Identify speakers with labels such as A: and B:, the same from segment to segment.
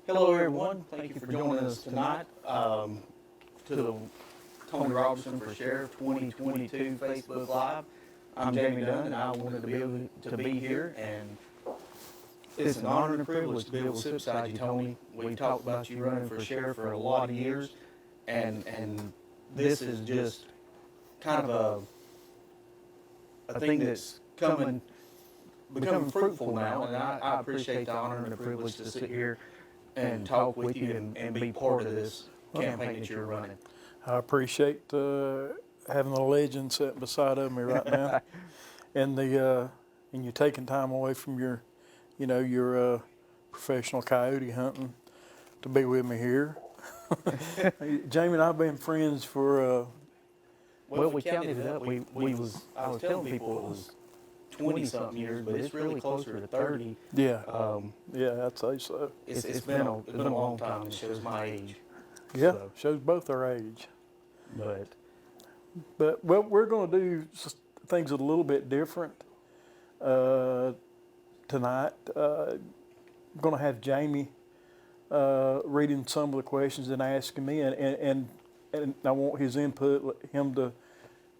A: Hello, everyone. Thank you for joining us tonight to the Tony Roberson for Sheriff 2022 Facebook Live. I'm Jamie Dunn, and I wanted to be here, and it's an honor and a privilege to be able to sit beside you, Tony. We talked about you running for sheriff for a lot of years, and this is just kind of a thing that's becoming fruitful now, and I appreciate the honor and the privilege to sit here and talk with you and be part of this campaign that you're running.
B: I appreciate having a legend sitting beside of me right now, and you taking time away from your professional coyote hunting to be with me here. Jamie and I've been friends for.
A: Well, we counted it up. I was telling people it was 20-something years, but it's really closer to 30.
B: Yeah, I'd say so.
A: It's been a long time. It shows my age.
B: Yeah,
A: so.
B: Shows both our age.
A: But
B: well, we're going to do things a little bit different tonight. I'm going to have Jamie reading some of the questions and asking me, and I want his input, him to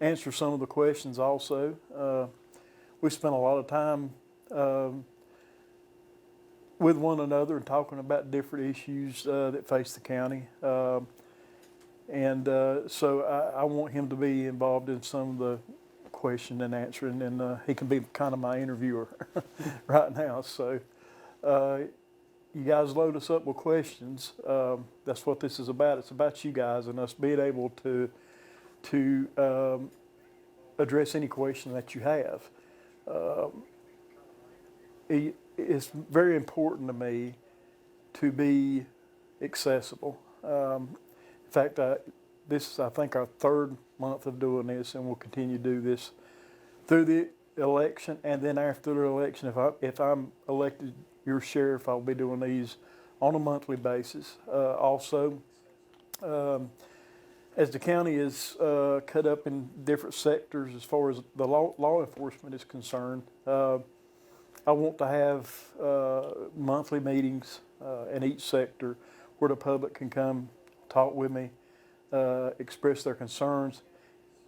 B: answer some of the questions also. We spent a lot of time with one another and talking about different issues that face the county. So I want him to be involved in some of the question and answering, and he can be kind of my interviewer right now. So you guys load us up with questions. That's what this is about. It's about you guys and us being able to address any question that you have. It's very important to me to be accessible. In fact, this is, I think, our third month of doing this, and we'll continue to do this through the election, and then after the election, if I'm elected your sheriff, I'll be doing these on a monthly basis. Also, as the county is cut up in different sectors as far as the law enforcement is concerned, I want to have monthly meetings in each sector where the public can come talk with me, express their concerns,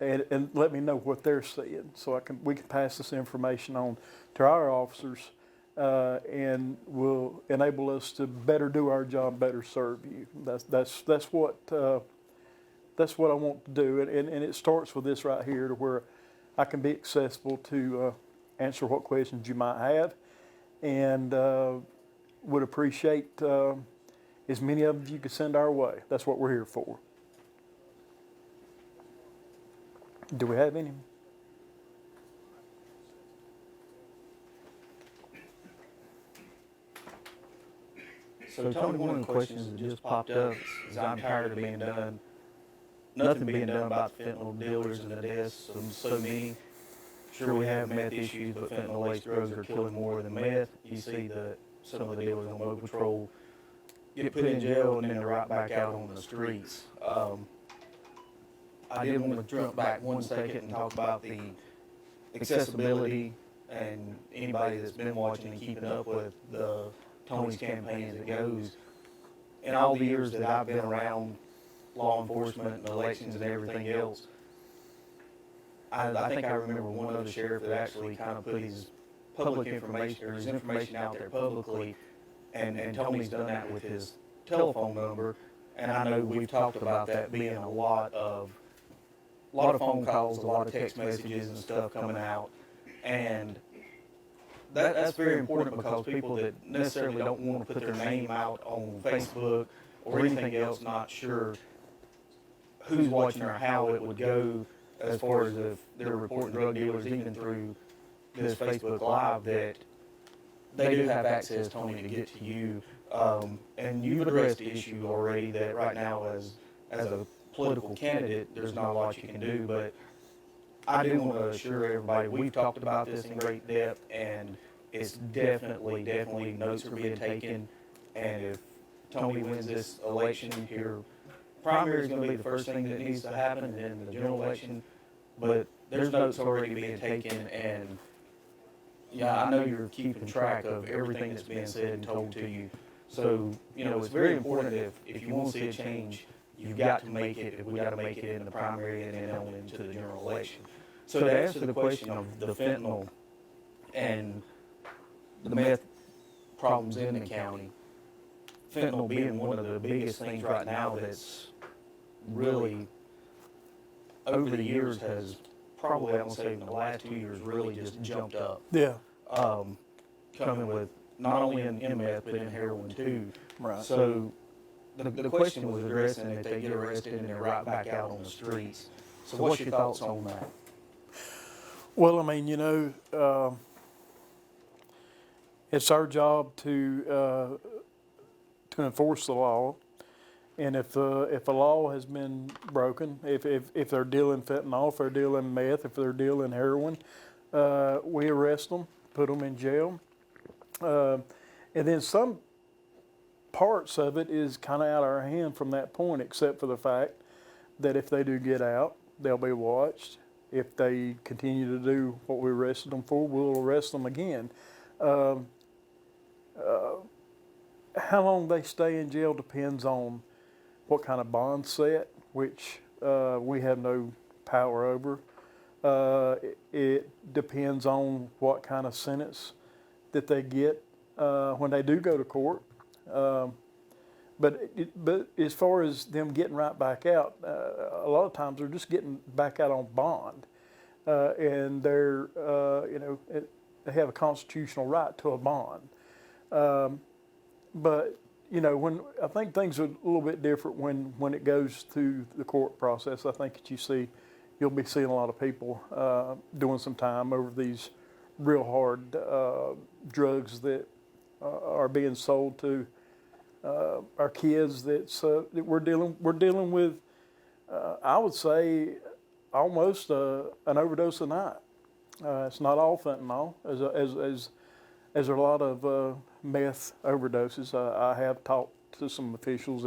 B: and let me know what they're seeing, so we can pass this information on to our officers, and will enable us to better do our job, better serve you. That's what I want to do, and it starts with this right here, to where I can be accessible to answer what questions you might have, and would appreciate as many of them as you could send our way. That's what we're here for. Do we have any?
A: So, Tony, one of the questions that just popped up is I'm tired of nothing being done about the fentanyl dealers and the deaths of so many. Sure, we have meth issues, but fentanyl-laced drugs are killing more than meth. You see that some of the dealers on mobile patrol get put in jail and then they're right back out on the streets. I did want to jump back 1 second and talk about the accessibility, and anybody that's been watching and keeping up with the Tony's campaign as it goes. In all the years that I've been around law enforcement and elections and everything else, I think I remember one other sheriff that actually kind of put his public information or his information out there publicly, and Tony's done that with his telephone number. And I know we've talked about that being a lot of phone calls, a lot of text messages and stuff coming out, and that's very important, because people that necessarily don't want to put their name out on Facebook or anything else, not sure who's watching or how it would go, as far as if they're reporting drug dealers even through this Facebook Live, that they do have access, Tony, to get to you. And you've addressed the issue already that right now, as a political candidate, there's not a lot you can do, but I do want to assure everybody, we've talked about this in great depth, and it's definitely notes are being taken. And if Tony wins this election here, primary is going to be the first thing that needs to happen, and then the general election. But there's notes already being taken, and yeah, I know you're keeping track of everything that's being said and told to you. So, it's very important if you want to see a change, you've got to make it, we got to make it in the primary and then on into the general election. So to answer the question of the fentanyl and the meth problems in the county, fentanyl being one of the biggest things right now that's really, over the years, has probably, I would say in the last 2 years, really just jumped up.
B: Yeah.
A: Coming with not only in meth, but in heroin too.
B: Right.
A: So the question was addressing that they get arrested and they're right back out on the streets. So what's your thoughts on that?
B: Well, I mean, it's our job to enforce the law, and if a law has been broken, if they're dealing fentanyl, if they're dealing meth, if they're dealing heroin, we arrest them, put them in jail, and then some parts of it is kind of out of our hand from that point, except for the fact that if they do get out, they'll be watched. If they continue to do what we arrested them for, we'll arrest them again. How long they stay in jail depends on what kind of bond set, which we have no power over. It depends on what kind of sentence that they get when they do go to court. But as far as them getting right back out, a lot of times they're just getting back out on bond, and they're they have a constitutional right to a bond. But when I think things are a little bit different when it goes through the court process. I think that you'll be seeing a lot of people doing some time over these real hard drugs that are being sold to our kids. That we're dealing with. I would say almost an overdose a night. It's not all fentanyl, as there are a lot of meth overdoses. I have talked to some officials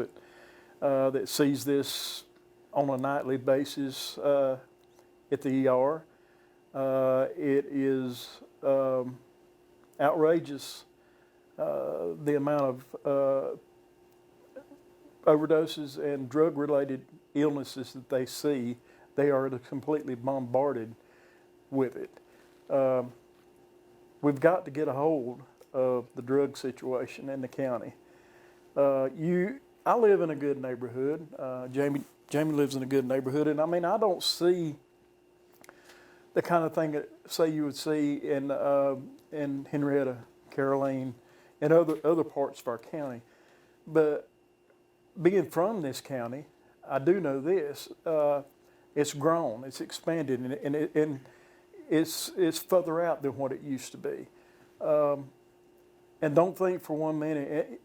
B: that sees this on a nightly basis at the ER. It is outrageous the amount of overdoses and drug-related illnesses that they see. They are completely bombarded with it. We've got to get a hold of the drug situation in the county. I live in a good neighborhood. Jamie lives in a good neighborhood, and I mean, I don't see the kind of thing that, say, you would see in Henrietta, Caroline, and other parts of our county. But being from this county, I do know this: it's grown, it's expanded, and it's further out than what it used to be. And don't think for 1 minute,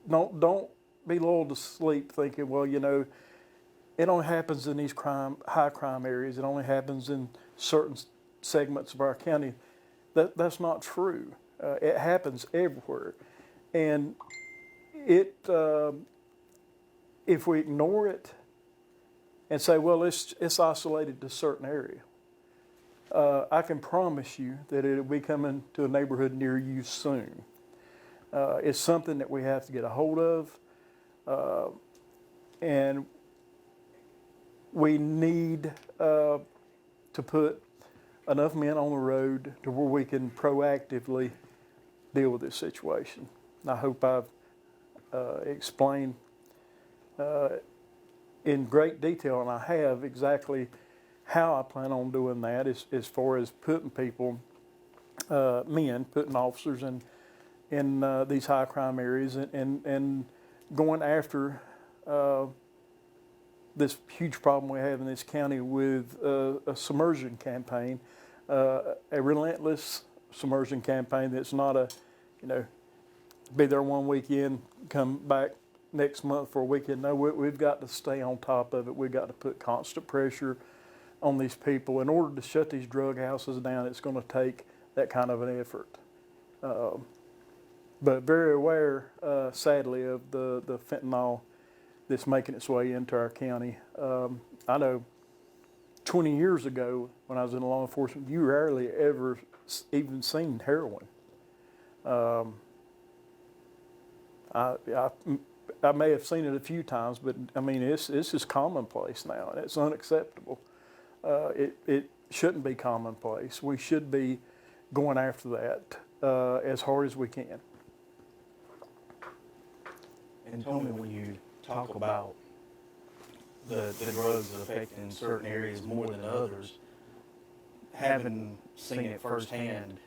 B: don't be lulled to sleep thinking, well, it only happens in these high crime areas. It only happens in certain segments of our county. That's not true. It happens everywhere, and if we ignore it and say, well, it's isolated to a certain area, I can promise you that it'll be coming to a neighborhood near you soon. It's something that we have to get a hold of, and we need to put enough men on the road to where we can proactively deal with this situation. I hope I've explained in great detail, and I have, exactly how I plan on doing that as far as putting people, putting officers in these high crime areas and going after this huge problem we have in this county with a submersion campaign, a relentless submersion campaign that's not be there one weekend, come back next month for a weekend. No, we've got to stay on top of it. We've got to put constant pressure on these people. In order to shut these drug houses down, it's going to take that kind of an effort. But very aware, sadly, of the fentanyl that's making its way into our county. I know 20 years ago when I was in law enforcement, you rarely ever even seen heroin. I may have seen it a few times, but I mean, it's just commonplace now, and it's unacceptable. It shouldn't be commonplace. We should be going after that as hard as we can.
A: And Tony, when you talk about the drugs affecting certain areas more than others, having seen it firsthand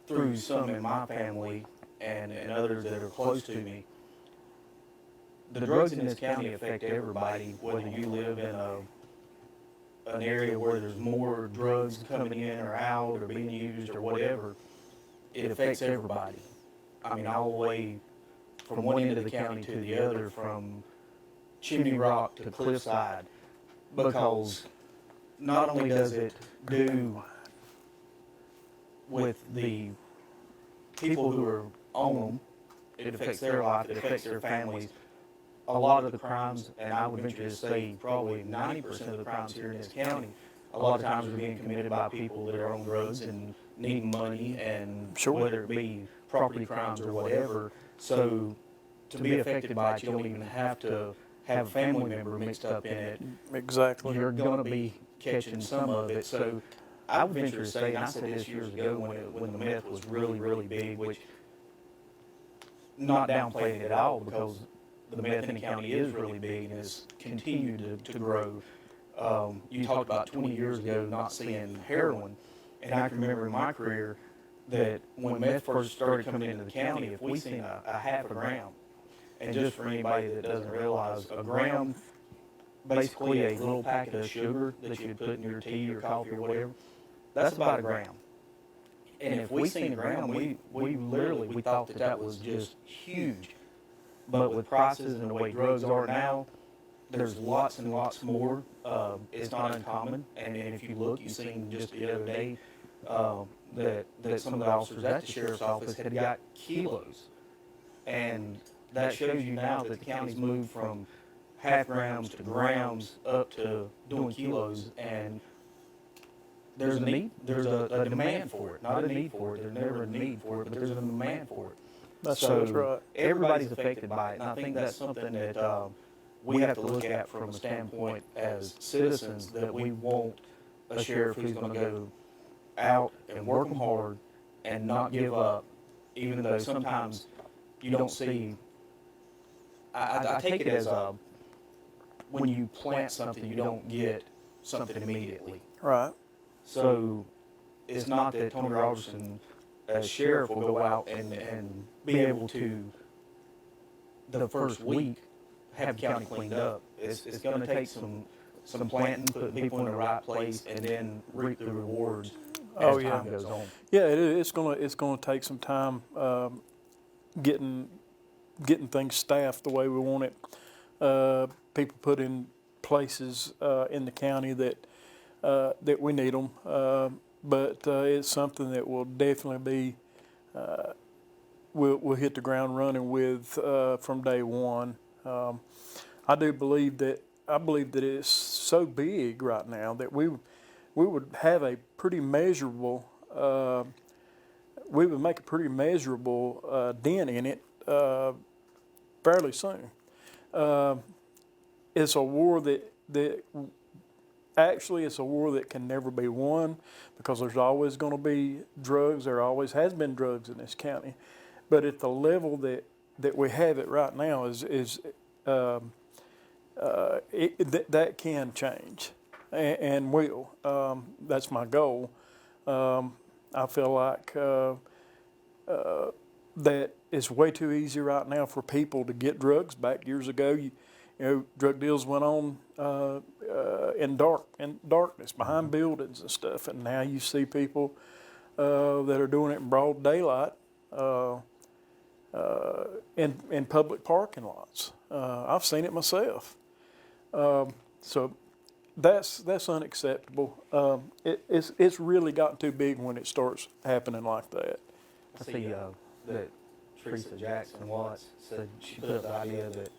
A: through some in my family and others that are close to me, the drugs in this county affect everybody, whether you live in an area where there's more drugs coming in or out or being used or whatever. It affects everybody. I mean, all the way from one end of the county to the other, from Chimney Rock to Cliffside, because not only does it do with the people who are on them, it affects their life, it affects their families. A lot of the crimes, and I would venture to say probably 90% of the crimes here in this county, a lot of times are being committed by people that are on drugs and needing money, and
B: Sure.
A: whether it be property crimes or whatever. So to be affected by it, you don't even have to have a family member mixed up in it.
B: Exactly.
A: You're going to be catching some of it. So I would venture to say, and I said this years ago when the meth was really, really big, which not downplaying it at all, because the meth in the county is really big and has continued to grow. You talked about 20 years ago not seeing heroin, and I can remember in my career that when meth first started coming into the county, if we seen a half a gram, and just for anybody that doesn't realize, a gram, basically a little packet of sugar that you'd put in your tea or coffee or whatever, that's about a gram. And if we seen a gram, we literally, we thought that was just huge. But with prices and the way drugs are now, there's lots and lots more. It's not uncommon. And if you look, you've seen just the other day that some of the officers at the sheriff's office had got kilos. And that shows you now that the county's moved from half grams to grams up to doing kilos. And there's a need, there's a demand for it. Not a need for it. There's never a need for it, but there's a demand for it.
B: That's
A: So
B: right.
A: everybody's affected by it, and I think that's something that we have to look at from a standpoint as citizens, that we want a sheriff who's going to go out and work them hard and not give up, even though sometimes you don't see. I take it as when you plant something, you don't get something immediately.
B: Right.
A: So it's not that Tony Roberson, as sheriff, will go out and be able to, the first week, have the county cleaned up. It's going to take some planting, putting people in the right place, and then reap the rewards as time goes on.
B: Yeah, it's gonna take some time getting things staffed the way we want it. People put in places in the county that we need them. But it's something that will definitely be, we'll hit the ground running with from day one. I believe that it's so big right now that we would have a pretty measurable, we would make a pretty measurable dent in it fairly soon. It's a war that actually, it's a war that can never be won, because there's always going to be drugs. There always has been drugs in this county. But at the level that we have it right now that can change and will. That's my goal. I feel like that it's way too easy right now for people to get drugs. Back years ago, drug deals went on in darkness behind buildings and stuff, and now you see people that are doing it in broad daylight in public parking lots. I've seen it myself. So that's unacceptable. It's really gotten too big when it starts happening like that.
A: I see that Teresa Jackson Watts said she put up the idea that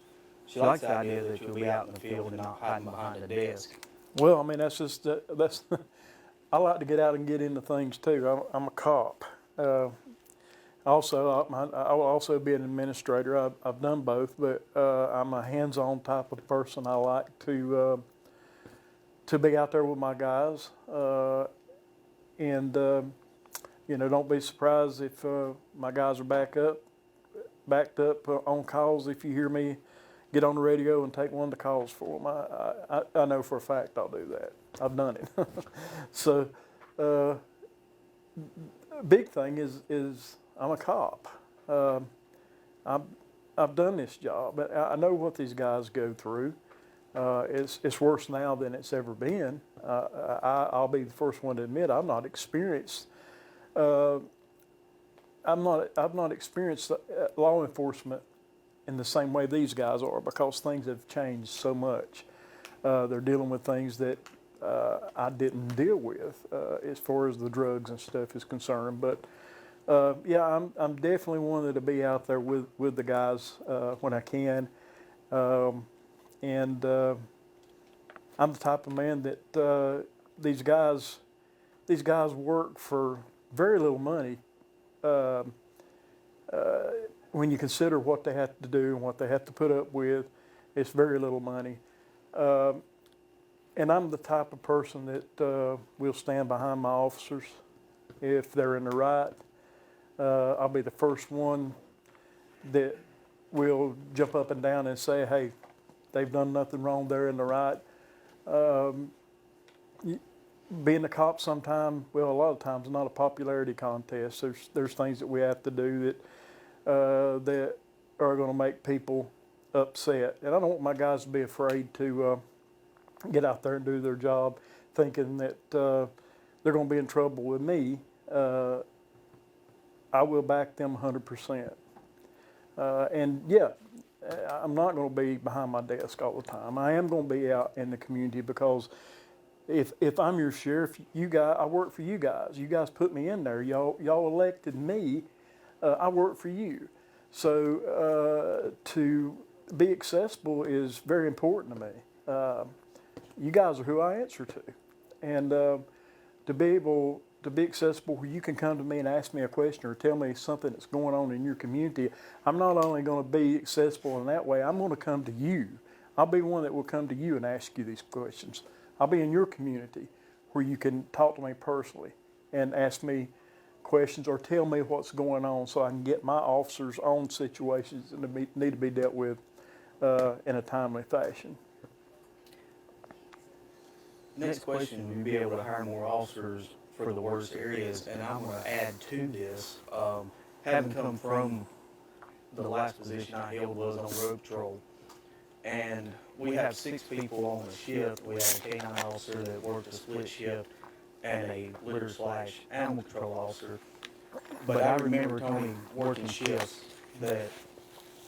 A: she likes the idea that you'll be out in the field and not hiding behind a desk.
B: Well, I mean, that's I like to get out and get into things too. I'm a cop. I will also be an administrator. I've done both, but I'm a hands-on type of person. I like to be out there with my guys, and don't be surprised if my guys are backed up on calls. If you hear me get on the radio and take one of the calls for them, I know for a fact I'll do that. I've done it. So, big thing is I'm a cop. I've done this job, but I know what these guys go through. It's worse now than it's ever been. I'll be the first one to admit I've not experienced. I've not experienced law enforcement in the same way these guys are, because things have changed so much. They're dealing with things that I didn't deal with as far as the drugs and stuff is concerned. But yeah, I'm definitely one to be out there with the guys when I can. And I'm the type of man that these guys work for very little money. When you consider what they have to do and what they have to put up with, it's very little money. And I'm the type of person that will stand behind my officers if they're in the right. I'll be the first one that will jump up and down and say, hey, they've done nothing wrong, they're in the right. Being a cop sometime, well, a lot of times, not a popularity contest. There's things that we have to do that are going to make people upset. And I don't want my guys to be afraid to get out there and do their job thinking that they're going to be in trouble with me. I will back them 100%. And yeah, I'm not going to be behind my desk all the time. I am going to be out in the community, because if I'm your sheriff, I work for you guys. You guys put me in there. Y'all elected me. I work for you. So to be accessible is very important to me. You guys are who I answer to. And to be able to be accessible where you can come to me and ask me a question or tell me something that's going on in your community, I'm not only going to be accessible in that way, I'm going to come to you. I'll be one that will come to you and ask you these questions. I'll be in your community where you can talk to me personally and ask me questions or tell me what's going on, so I can get my officers on situations that need to be dealt with in a timely fashion.
A: Next question, we'll be able to hire more officers for the worst areas, and I'm going to add to this. Having come from the last position I held was on road patrol, and we have 6 people on the shift. We have a K9 officer that worked a split shift and a litter/animal control officer. But I remember, Tony, working shifts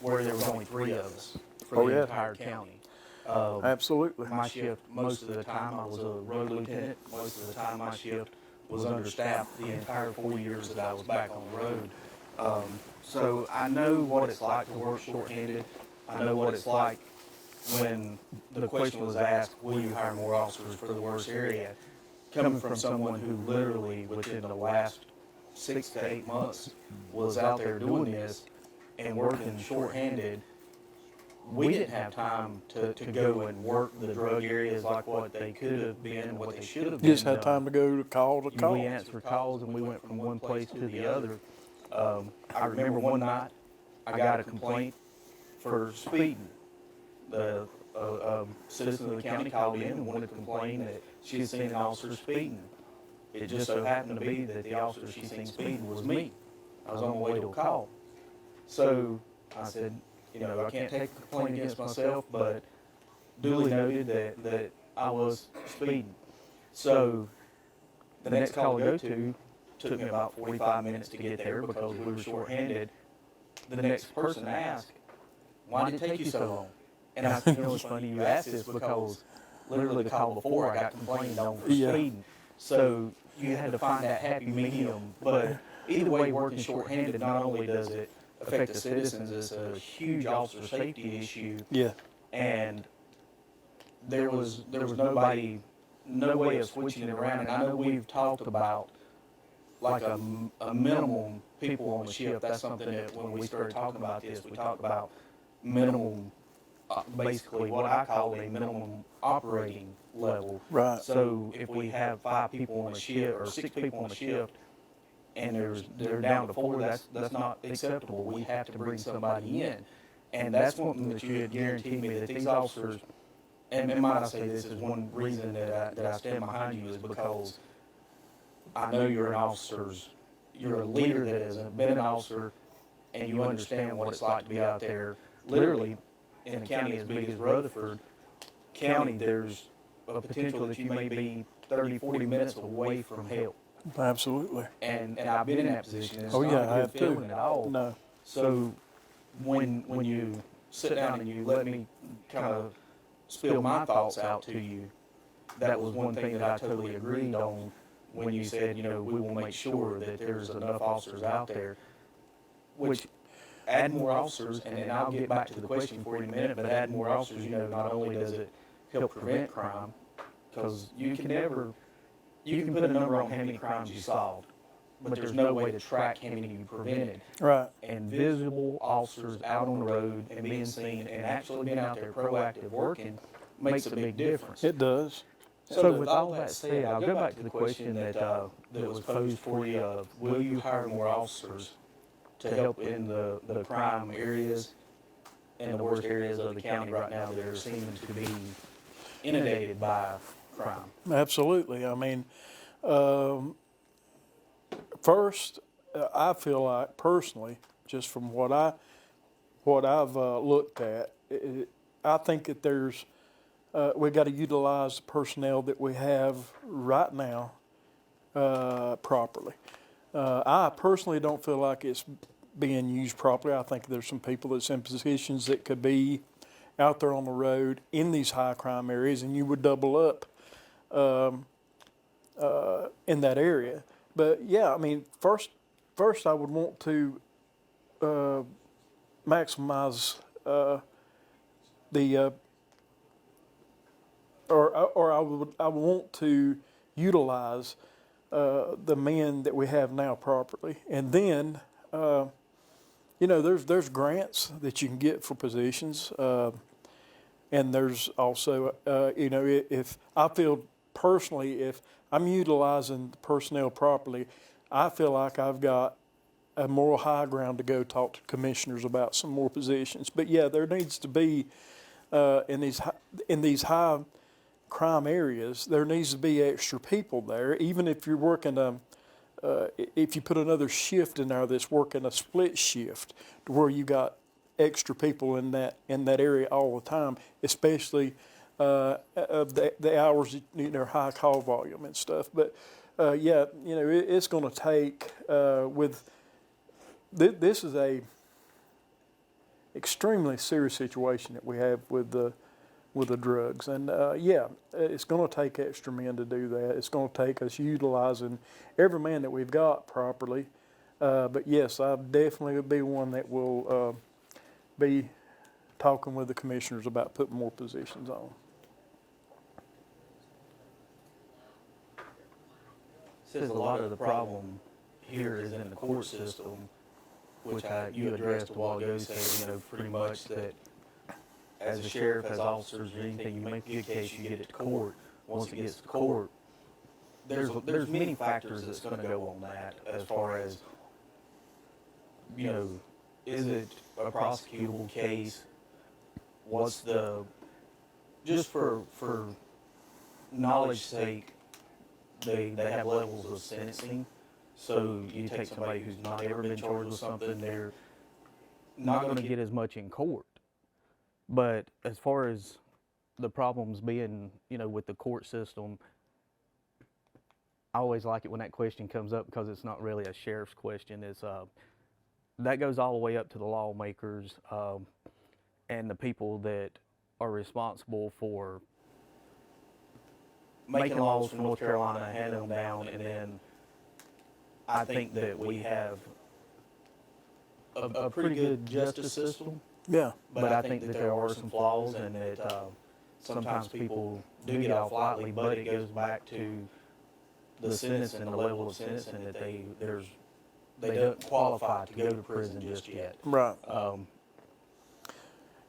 A: where there was only 3 of us for the entire county.
B: Absolutely.
A: My shift, most of the time I was a road lieutenant. Most of the time my shift was understaffed the entire 4 years that I was back on the road. So I know what it's like to work shorthanded. I know what it's like when the question was asked, will you hire more officers for the worst area? Coming from someone who literally within the last 6 to 8 months was out there doing this and working shorthanded, we didn't have time to go and work the drug areas like what they could have been and what they should have been.
B: You just had time to go to call to call.
A: We answered calls and we went from one place to the other. I remember one night I got a complaint for speeding. The citizen of the county called in and wanted to complain that she had seen an officer speeding. It just so happened to be that the officer she seen speeding was me. I was on my way to a call. So I said, I can't take the complaint against myself, but duly noted that I was speeding. So the next call to go to took me about 45 minutes to get there because we were shorthanded. The next person asked, why did it take you so long? And I said, it's funny you asked this because literally the call before I got complained on for speeding. So you had to find that happy medium. But either way, working shorthanded, not only does it affect the citizens, it's a huge officer safety issue.
B: Yeah.
A: And there was no way of switching it around. And I know we've talked about like a minimum people on the shift, that's something that when we started talking about this, we talked about minimum, basically what I call a minimum operating level.
B: Right.
A: So if we have 5 people on a shift or 6 people on a shift, and they're down to 4, that's not acceptable. We have to bring somebody in, and that's one that you had guaranteed me that these officers. And might I say this is one reason that I stand behind you is because I know you're a leader that has been an officer, and you understand what it's like to be out there. Literally, in a county as big as Rutherford County, there's a potential that you may be 30, 40 minutes away from help.
B: Absolutely.
A: And I've been in that position. It's
B: Oh,
A: not
B: yeah, I
A: a good
B: have too.
A: feeling at all.
B: No.
A: So when you sit down and you let me kind of spill my thoughts out to you, that was one thing that I totally agreed on when you said, we will make sure that there's enough officers out there, which add more officers, and I'll get back to the question for you in a minute, but add more officers, not only does it help prevent crime, because you can put a number on how many crimes you solved, but there's no way to track how many you prevented.
B: Right.
A: And visible officers out on the road and being seen and actually being out there proactive working makes a big difference.
B: It does.
A: So with all that said, I'll go back to the question that was posed for you of, will you hire more officers to help in the crime areas and the worst areas of the county right now that are seeming to be inundated by crime?
B: Absolutely. I mean, first, I feel like personally, just from what I've looked at, I think that there's we got to utilize the personnel that we have right now properly. I personally don't feel like it's being used properly. I think there's some people that's in positions that could be out there on the road in these high crime areas, and you would double up in that area. But yeah, I mean, first I would want to maximize the or I want to utilize the men that we have now properly, and then there's grants that you can get for positions, and there's also if I feel personally, if I'm utilizing the personnel properly, I feel like I've got a moral high ground to go talk to commissioners about some more positions. But yeah, there needs to be in these high crime areas, there needs to be extra people there. Even if you're working if you put another shift in there that's working a split shift, to where you got extra people in that area all the time, especially of the hours, high call volume and stuff. But it's going to take this is a extremely serious situation that we have with the drugs, and it's going to take extra men to do that. It's going to take us utilizing every man that we've got properly. But yes, I definitely would be one that will be talking with the commissioners about putting more positions on.
A: Says a lot of the problem here is in the court system, which you addressed a while ago, saying, pretty much that as a sheriff, as officers, or anything, you make a good case, you get it to court. Once it gets to court, there's many factors that's going to go on that, as far as, is it a prosecutable case? What's just for knowledge's sake, they have levels of sentencing. So you take somebody who's not ever been charged with something, they're not going to get as much in court. But as far as the problems being, with the court system, I always like it when that question comes up, because it's not really a sheriff's question. It's that goes all the way up to the lawmakers and the people that are responsible for making laws from North Carolina, handing them down, and then I think that we have a pretty good justice system.
B: Yeah.
A: But I think that there are some flaws, and that sometimes people do get off lightly, but it goes back to the sentence and the level of sentence, and that there's they don't qualify to go to prison just yet.
B: Right.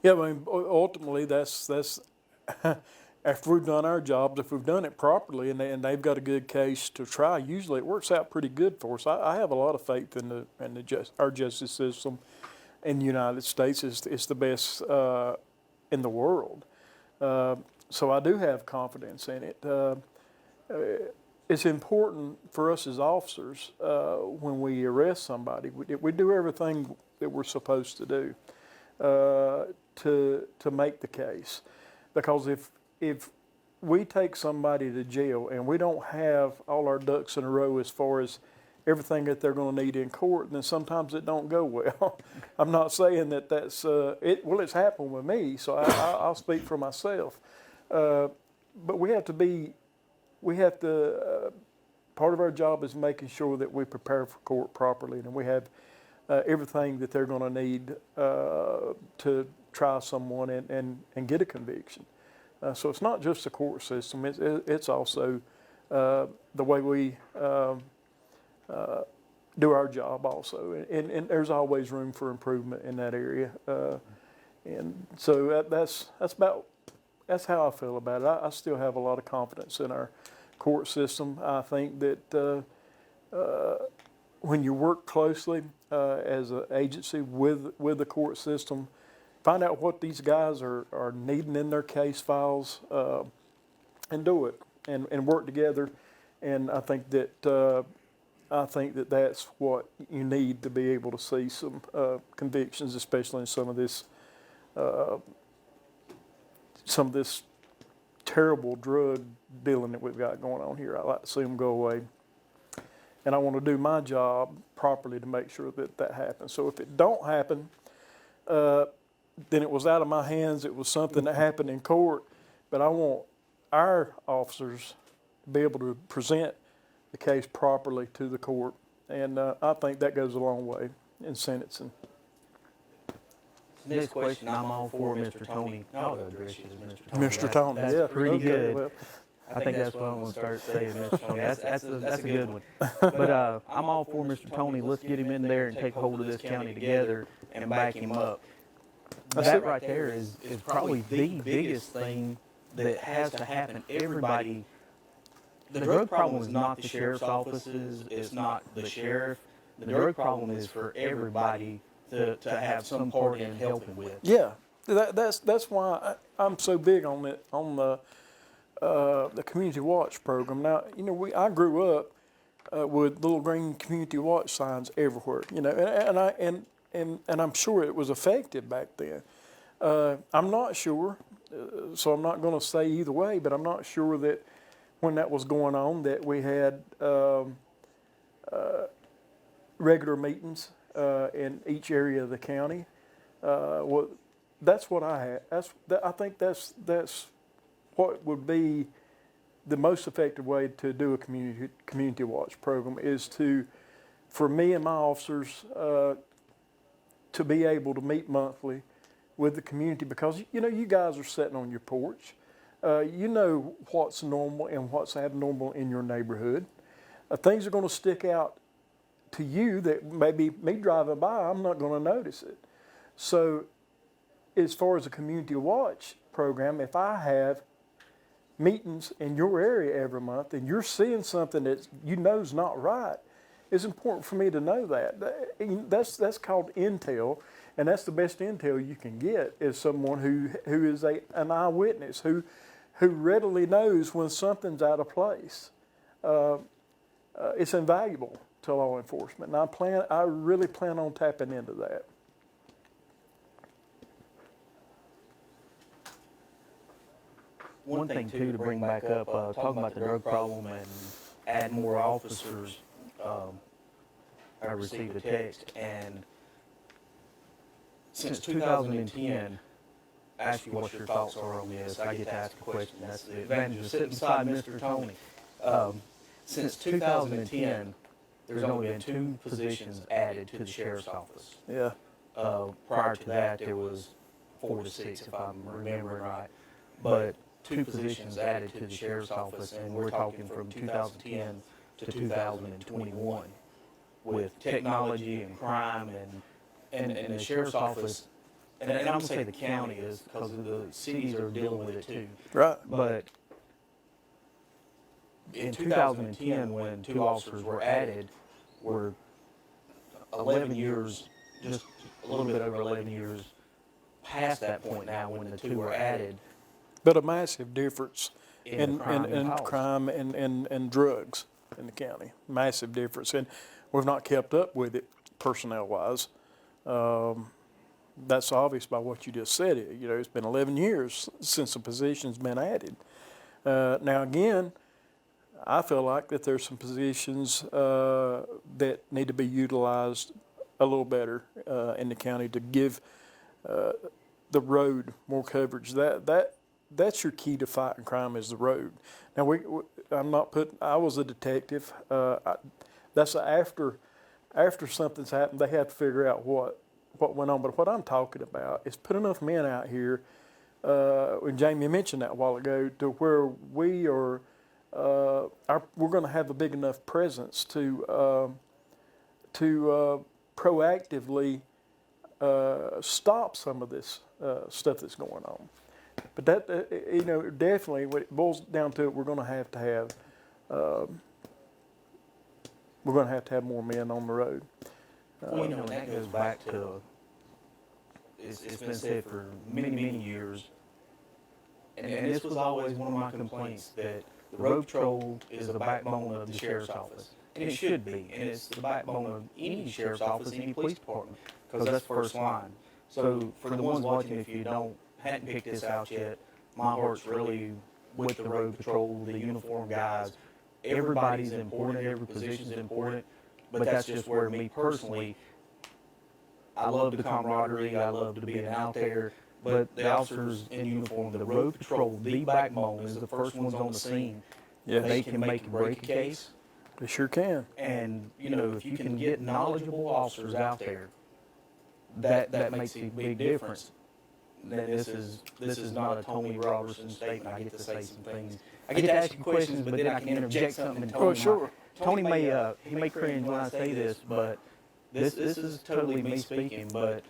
B: Yeah, I mean, ultimately, that's after we've done our jobs, if we've done it properly and they've got a good case to try, usually it works out pretty good for us. I have a lot of faith in our justice system in the United States. It's the best in the world. So I do have confidence in it. It's important for us as officers when we arrest somebody. We do everything that we're supposed to do to make the case, because if we take somebody to jail and we don't have all our ducks in a row as far as everything that they're going to need in court, then sometimes it don't go well. I'm not saying that's it. Well, it's happened with me, so I'll speak for myself. But we have to. Part of our job is making sure that we prepare for court properly and we have everything that they're going to need to try someone and get a conviction. So it's not just the court system, it's also the way we do our job also. And there's always room for improvement in that area. And so that's how I feel about it. I still have a lot of confidence in our court system. I think that when you work closely as an agency with the court system, find out what these guys are needing in their case files, and do it and work together. And I think that that's what you need to be able to see some convictions, especially in some of this terrible drug dealing that we've got going on here. I like to see them go away. And I want to do my job properly to make sure that happens. So if it don't happen, then it was out of my hands. It was something that happened in court. But I want our officers to be able to present the case properly to the court. And I think that goes a long way in sentencing.
A: Next question, I'm all for Mr. Tony. I'll address you as Mr. Tony.
B: Mr. Tony,
A: that's
B: yeah.
A: pretty
B: Okay,
A: good.
B: well.
A: I think that's what I'm going to start saying, Mr. Tony. That's a good one. But I'm all for Mr. Tony. Let's get him in there and take hold of this county together and back him up. That right there is probably the biggest thing that has to happen. Everybody, the drug problem is not the sheriff's offices. It's not the sheriff. The drug problem is for everybody to have some part in helping with.
B: Yeah, that's why I'm so big on it, on the Community Watch program. Now, I grew up with little green Community Watch signs everywhere. And I'm sure it was effective back then. I'm not sure, so I'm not going to say either way. But I'm not sure that when that was going on that we had regular meetings in each area of the county. Well, that's what I had. I think that's what would be the most effective way to do a community watch program is for me and my officers to be able to meet monthly with the community, because you guys are sitting on your porch. You know what's normal and what's abnormal in your neighborhood. Things are going to stick out to you that maybe me driving by, I'm not going to notice it. So as far as a community watch program, if I have meetings in your area every month and you're seeing something that is not right, it's important for me to know that. That's called intel, and that's the best intel you can get, is someone who is an eyewitness, who readily knows when something's out of place. It's invaluable to law enforcement, and I really plan on tapping into that.
A: One thing too to bring back up, talking about the drug problem and add more officers. I received a text, and since 2010, ask you what your thoughts are on this. I get to ask a question. That's the advantage of sitting beside Mr. Tony. Since 2010, there's only been 2 positions added to the sheriff's office.
B: Yeah.
A: Prior to that, there was 4 to 6, if I'm remembering right. But 2 positions added to the sheriff's office, and we're talking from 2010 to 2021. with technology and crime and the sheriff's office, and I'm gonna say the county is because the cities are dealing with it too.
B: Right.
A: But in 2010, when 2 officers were added, were 11 years, just a little bit over 11 years past that point now when the 2 were added.
B: But a massive difference
A: In crime and cost.
B: crime and drugs in the county. Massive difference. And we've not kept up with it personnel-wise. That's obvious by what you just said. You know, it's been 11 years since the position's been added. Now, again, I feel like that there's some positions that need to be utilized a little better in the county to give the road more coverage. That's your key to fighting crime is the road. Now, I was a detective. That's after something's happened, they have to figure out what went on. But what I'm talking about is put enough men out here, and Jamie mentioned that a while ago, to where we are, we're going to have a big enough presence to proactively stop some of this stuff that's going on. But that, you know, definitely, when it boils down to it, we're going to have to have more men on the road.
A: Well, you know, and that goes back to, it's been said for many, many years, and this was always one of my complaints, that the road patrol is the backbone of the sheriff's office. And it should be, and it's the backbone of any sheriff's office, any police department, because that's first line. So for the ones watching, if you hadn't picked this out yet, my heart's really with the road patrol, the uniformed guys. Everybody's important, every position's important, but that's just where me personally, I love the camaraderie, I love to be out there, but the officers in uniform, the road patrol, the backbone, is the first ones on the scene.
B: Yes.
A: They can make and break a case.
B: They sure can.
A: And, you know, if you can get knowledgeable officers out there, that makes a big difference. Then this is not a Tony Roberson statement. I get to say some things. I get to ask you questions, but then I can interject something. And Tony,
B: sure.
A: Tony may cringe when I say this, but this is totally me speaking. But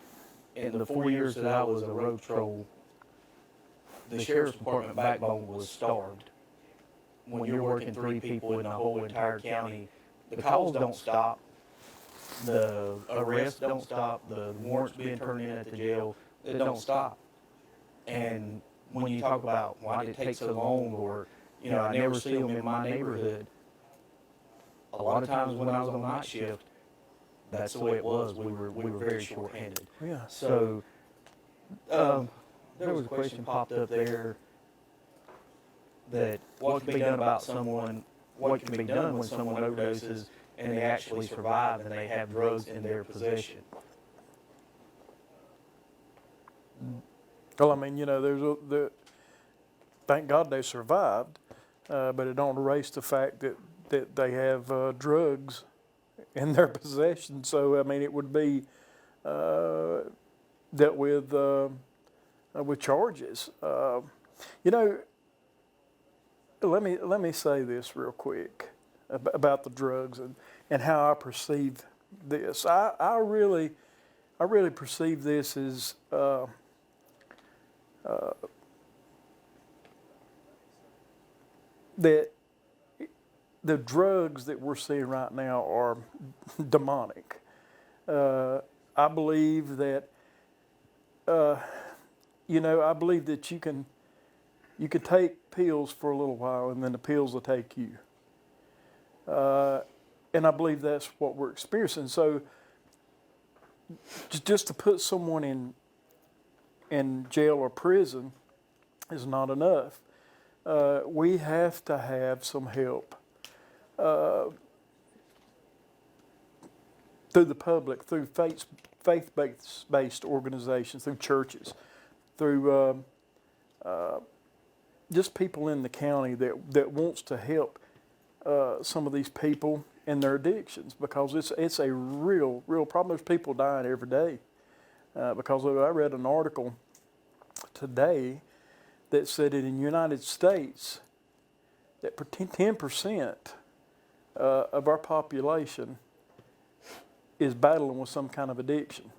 A: in the 4 years that I was a road patrol, the sheriff's department backbone was starved. When you're working 3 people in the whole entire county, the calls don't stop, the arrests don't stop, the warrants being turned in at the jail, it don't stop. And when you talk about why did it take so long, or, you know, I never see them in my neighborhood, a lot of times when I was on night shift, that's the way it was. We were very short-handed.
B: Yeah.
A: So there was a question popped up there that what can be done about someone, what can be done when someone overdoses and they actually survive and they have drugs in their possession.
B: Well, I mean, you know, thank God they survived, but it don't erase the fact that they have drugs in their possession. So, I mean, it would be dealt with charges. You know, let me say this real quick about the drugs and how I perceive this. I really perceive this as that the drugs that we're seeing right now are demonic. I believe that, you know, I believe that you can take pills for a little while and then the pills will take you. And I believe that's what we're experiencing. So just to put someone in jail or prison is not enough. We have to have some help through the public, through faith-based organizations, through churches, through just people in the county that wants to help some of these people in their addictions, because it's a real problem. There's people dying every day because I read an article today that said that in the United States that 10% of our population is battling with some kind of addiction.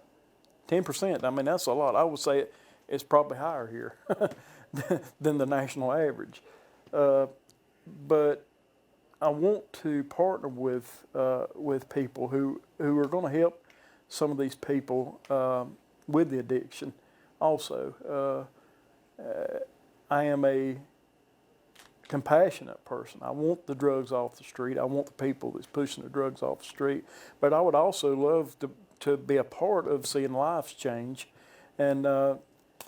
B: 10%, I mean, that's a lot. I would say it's probably higher here than the national average. But I want to partner with people who are going to help some of these people with the addiction. Also, I am a compassionate person. I want the drugs off the street. I want the people that's pushing the drugs off the street. But I would also love to be a part of seeing lives change and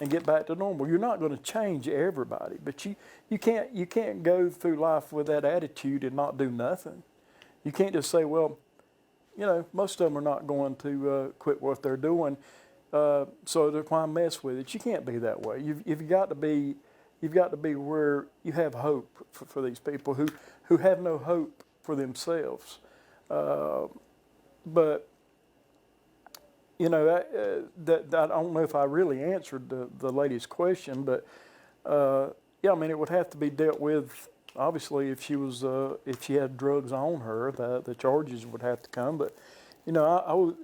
B: get back to normal. You're not going to change everybody, but you can't go through life with that attitude and not do nothing. You can't just say, well, you know, most of them are not going to quit what they're doing, so they're why mess with it. You can't be that way. You've got to be where you have hope for these people who have no hope for themselves. But you know, I don't know if I really answered the lady's question, but yeah, I mean, it would have to be dealt with. Obviously, if she had drugs on her, the charges would have to come. But you know,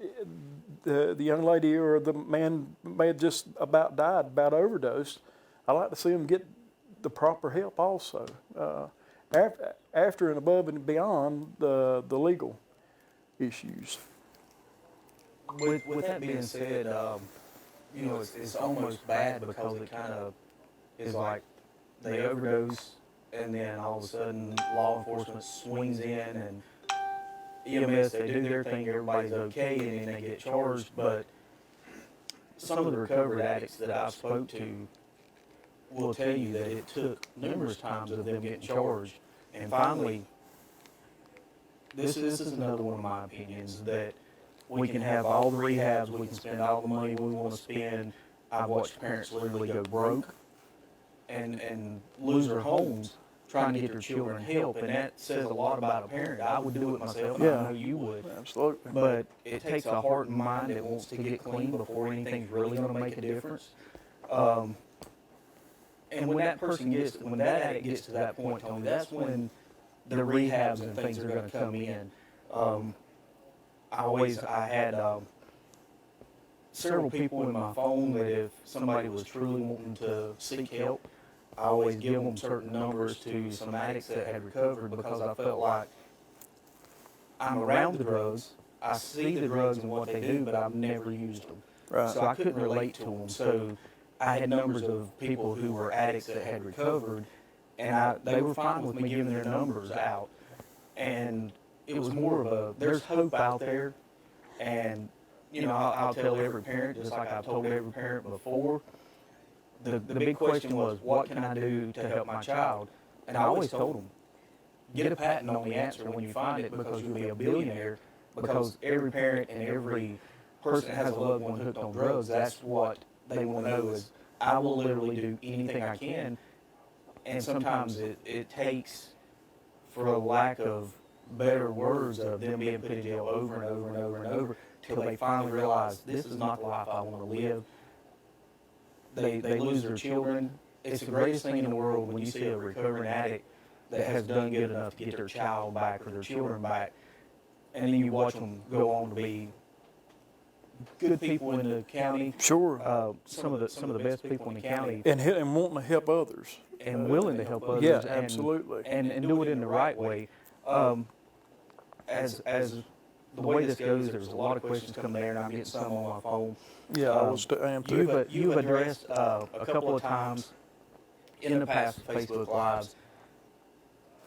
B: the young lady or the man may have just about died, about overdosed. I like to see them get the proper help also, after and above and beyond the legal issues.
A: With that being said, you know, it's almost bad because it kind of is like they overdose and then all of a sudden law enforcement swings in and EMS, they do their thing, everybody's okay, and then they get charged. But some of the recovered addicts that I've spoke to will tell you that it took numerous times of them getting charged. And finally, this is another one of my opinions, that we can have all the rehabs, we can spend all the money we want to spend. I've watched parents literally go broke and lose their homes trying to get their children help, and that says a lot about a parent. I would do it myself,
B: Yeah.
A: I know you would.
B: Absolutely.
A: But it takes a heart and mind that wants to get clean before anything's really going to make a difference. And when that addict gets to that point, Tony, that's when the rehabs and things are going to come in. I had several people in my phone that if somebody was truly wanting to seek help, I always give them certain numbers to some addicts that had recovered, because I felt like I'm around the drugs, I see the drugs and what they do, but I've never used them.
B: Right.
A: So I couldn't relate to them. So I had numbers of people who were addicts that had recovered, and they were fine with me giving their numbers out. And it was more of there's hope out there. And, you know, I'll tell every parent, just like I've told every parent before, the big question was, what can I do to help my child? And I always told them, get a patent on the answer when you find it, because you'll be a billionaire. Because every parent and every person that has a loved one hooked on drugs, that's what they want to know is, I will literally do anything I can. And sometimes it takes, for a lack of better words, of them being put in jail over and over and over and over, till they finally realize this is not the life I want to live. They lose their children. It's the greatest thing in the world when you see a recovering addict that has done good enough to get their child back or their children back, and then you watch them go on to be good people in the county.
B: Sure.
A: Some of the best people in the county,
B: And wanting to help others.
A: and willing to help others.
B: Yeah,
A: and,
B: absolutely.
A: And do it in the right way. As the way this goes, there's a lot of questions coming there, and I'm getting some on my phone.
B: Yeah, I am too.
A: You've addressed a couple of times in the past Facebook Lives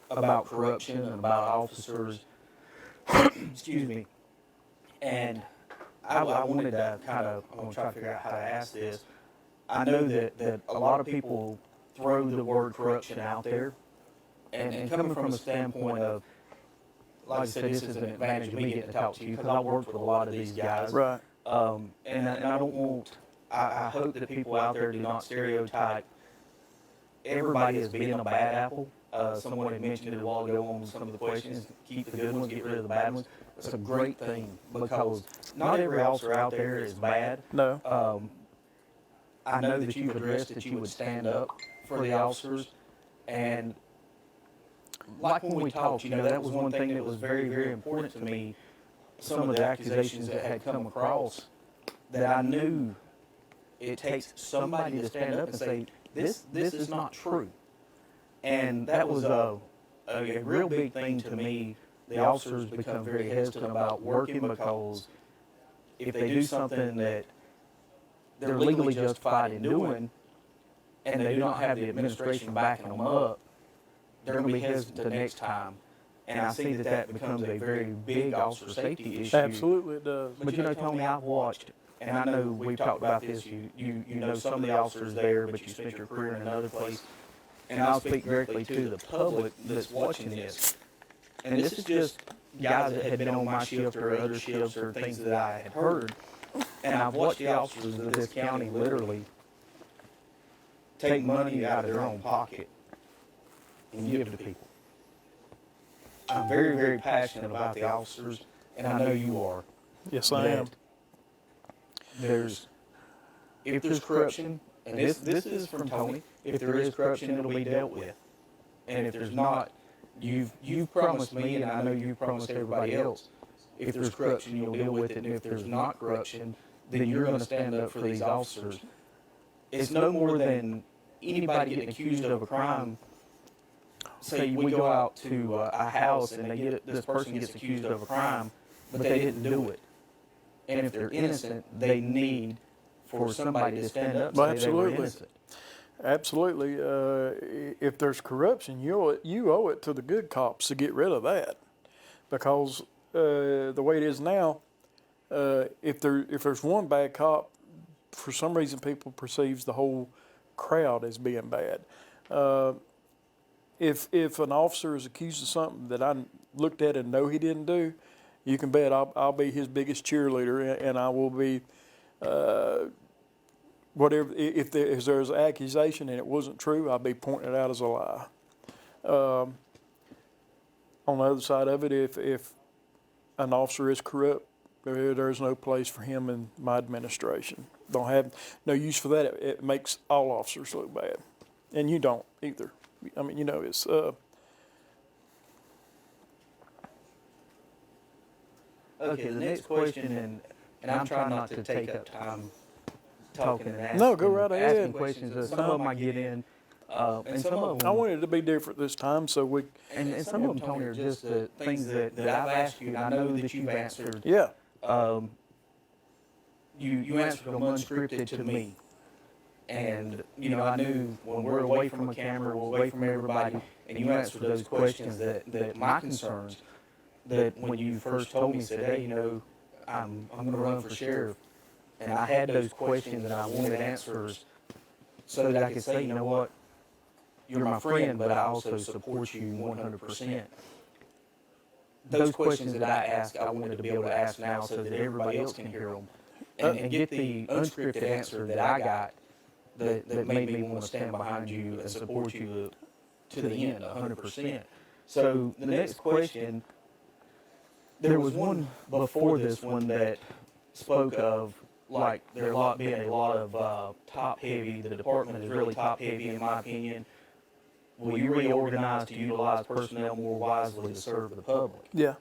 A: about corruption and about officers. Excuse me. And I wanted to I'm going to try to figure out how to ask this. I know that a lot of people throw the word corruption out there, and coming from a standpoint of, like I said, this is an advantage of me getting to talk to you, because I worked with a lot of these guys.
B: Right.
A: And I don't want, I hope that people out there do not stereotype everybody as being a bad apple. Someone had mentioned it a while ago on some of the questions, keep the good ones, get rid of the bad ones. It's a great thing, because not every officer out there is bad.
B: No.
A: I know that you've addressed that you would stand up for the officers, and like when we talked, you know, that was one thing that was very, very important to me. some of the accusations that had come across, that I knew it takes somebody to stand up and say, this is not true. And that was a real big thing to me. The officers become very hesitant about working because if they do something that they're legally justified in doing and they do not have the administration backing them up, they're going to be hesitant the next time. And I see that that becomes a very big officer safety issue.
B: Absolutely it does.
A: But you know, Tony, I've watched, and I know we've talked about this, you know some of the officers there, but you spent your career in another place. And I'll speak directly to the public that's watching this. And this is just guys that had been on my shift or other shifts or things that I had heard. And I've watched the officers of this county literally take money out of their own pocket and give to people. I'm very, very passionate about the officers, and I know you are.
B: Yes, I am.
A: If there's corruption, and this is from Tony, if there is corruption, it'll be dealt with. And if there's not, you've promised me, and I know you've promised everybody else, if there's corruption, you'll deal with it, and if there's not corruption, then you're going to stand up for these officers. It's no more than anybody getting accused of a crime. Say we go out to a house and this person gets accused of a crime, but they didn't do it. And if they're innocent, they need for somebody to stand up and say they were innocent.
B: Absolutely. If there's corruption, you owe it to the good cops to get rid of that, because the way it is now, if there's one bad cop, for some reason people perceives the whole crowd as being bad. If an officer is accused of something that I looked at and know he didn't do, you can bet I'll be his biggest cheerleader, and I will be whatever. If there's an accusation and it wasn't true, I'll be pointing it out as a lie. On the other side of it, if an officer is corrupt, there's no place for him in my administration. Don't have no use for that. It makes all officers look bad, and you don't either. I mean, you know, it's.
A: Okay, the next question, and I'm trying not to take up time talking and asking.
B: No, go right ahead.
A: Asking questions. Some of them I get in, and some of them.
B: I wanted it to be different this time, so we.
A: And some of them, Tony, are just the things that I've asked you, and I know that you've answered.
B: Yeah.
A: You answered them unscripted to me. And, you know, I knew when we're away from a camera, we're away from everybody, and you answered those questions that my concerns, that when you first told me, said, hey, you know, I'm going to run for sheriff. And I had those questions and I wanted answers so that I could say, you know what, you're my friend, but I also support you 100%. Those questions that I asked, I wanted to be able to ask now so that everybody else can hear them and get the unscripted answer that I got that made me want to stand behind you and support you to the end, 100%. So the next question, there was one before this one that spoke of like there being a lot of top heavy. The department is really top heavy, in my opinion. Will you reorganize to utilize personnel more wisely to serve the public?
B: Yeah,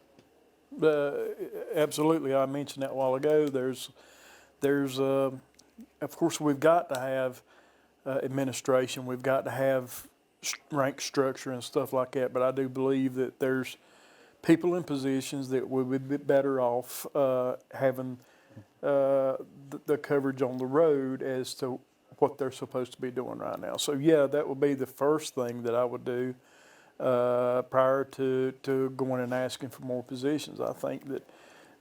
B: absolutely. I mentioned that a while ago. There's of course, we've got to have administration. We've got to have rank structure and stuff like that. But I do believe that there's people in positions that would be better off having the coverage on the road as to what they're supposed to be doing right now. So yeah, that would be the first thing that I would do prior to going and asking for more positions. I think that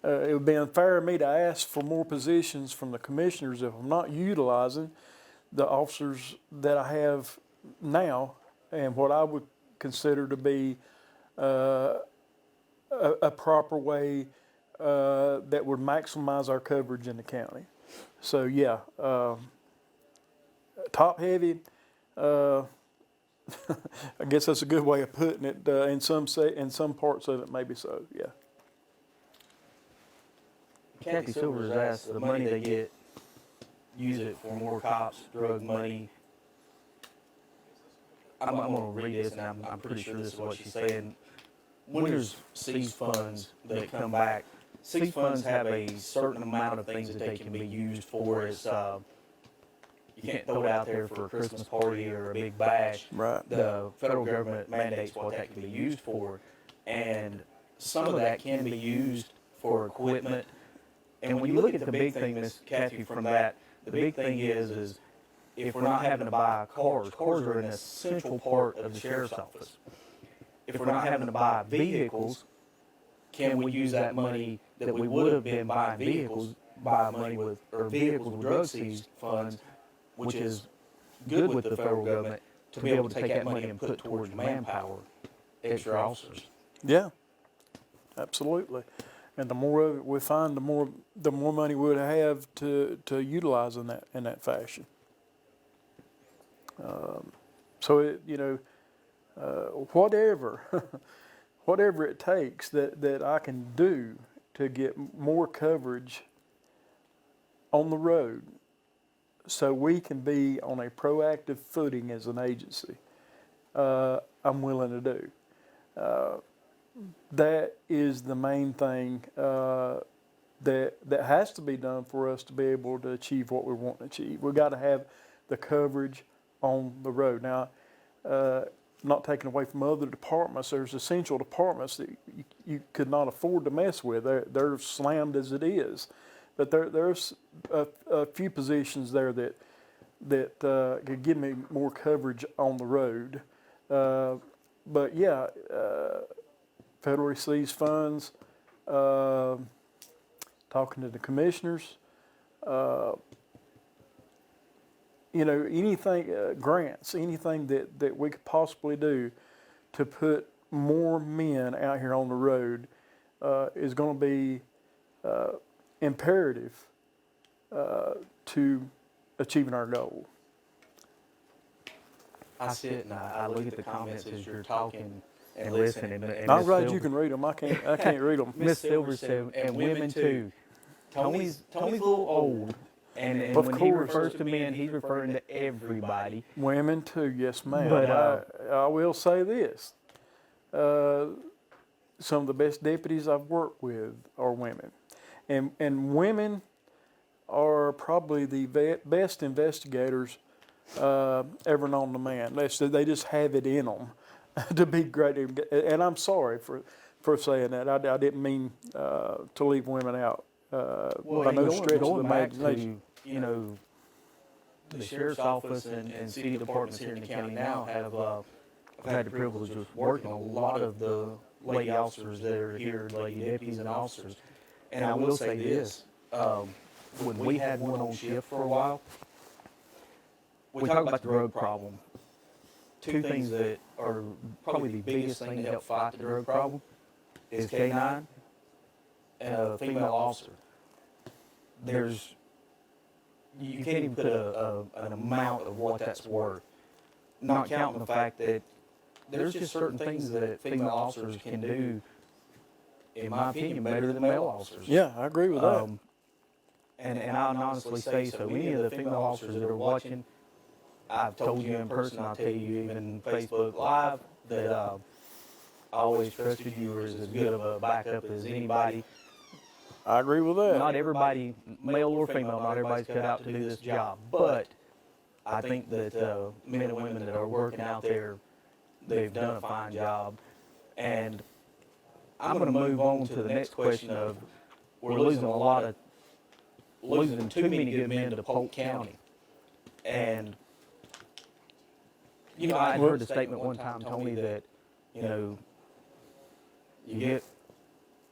B: it would be unfair of me to ask for more positions from the commissioners if I'm not utilizing the officers that I have now and what I would consider to be a proper way that would maximize our coverage in the county. So yeah, top heavy. I guess that's a good way of putting it. In some parts of it, maybe so. Yeah.
A: Kathy Silver's asked the money they get, use it for more cops, drug money. I'm going to read this, and I'm pretty sure this is what she's saying. When there's seized funds that come back, these funds have a certain amount of things that they can be used for. It's you can't throw it out there for a Christmas party or a big bash.
B: Right.
A: The federal government mandates what that can be used for, and some of that can be used for equipment. And when you look at the big thing, Miss Kathy, from that, the big thing is if we're not having to buy cars are an essential part of the sheriff's office. If we're not having to buy vehicles, can we use that money that we would have been buying vehicles, buy money with, or vehicles with drug seized funds, which is good with the federal government, to be able to take that money and put towards manpower, extra officers?
B: Yeah, absolutely. And the more of it we find, the more money we'll have to utilize in that fashion. So it, whatever whatever it takes that I can do to get more coverage on the road, so we can be on a proactive footing as an agency, I'm willing to do. That is the main thing that has to be done for us to be able to achieve what we want to achieve. We've got to have the coverage on the road. Now, not taking away from other departments, there's essential departments that you could not afford to mess with. They're slammed as it is. But there's a few positions there that could give me more coverage on the road. But yeah, federally seized funds, talking to the commissioners, anything, grants, anything that we could possibly do to put more men out here on the road is going to be imperative to achieving our goal.
A: I sit and I look at the comments as you're talking and listening. And
B: I'm glad you can read them. I can't read them.
A: Miss Silver said, and women too. Tony's a little old, and when he refers to men, he's referring to everybody.
B: Women too, yes, ma'am.
A: But,
B: I will say this: some of the best deputies I've worked with are women, and women are probably the best investigators ever known to man. They just have it in them to be great. And I'm sorry for saying that. I didn't mean to leave women out. By no stretch of the imagination.
A: The sheriff's office and city departments here in the county now have I've had the privilege of working a lot of the lady officers that are here, lady deputies and officers. And I will say this, when we had one on shift for a while, we talk about the drug problem. Two things that are probably the biggest thing to help fight the drug problem is K9 and a female officer. You can't even put an amount of what that's worth, not counting the fact that there's just certain things that female officers can do, in my opinion, better than male officers.
B: Yeah, I agree with that.
A: And I'll honestly say so. Any of the female officers that are watching, I've told you in person, I'll tell you even Facebook Live, that I always trusted you as good of a backup as anybody.
B: I agree with that.
A: Not everybody, male or female, not everybody's cut out to do this job. But I think that men and women that are working out there, they've done a fine job. And I'm going to move on to the next question of, we're losing too many good men to Polk County. And, I heard the statement one time, Tony, that, you get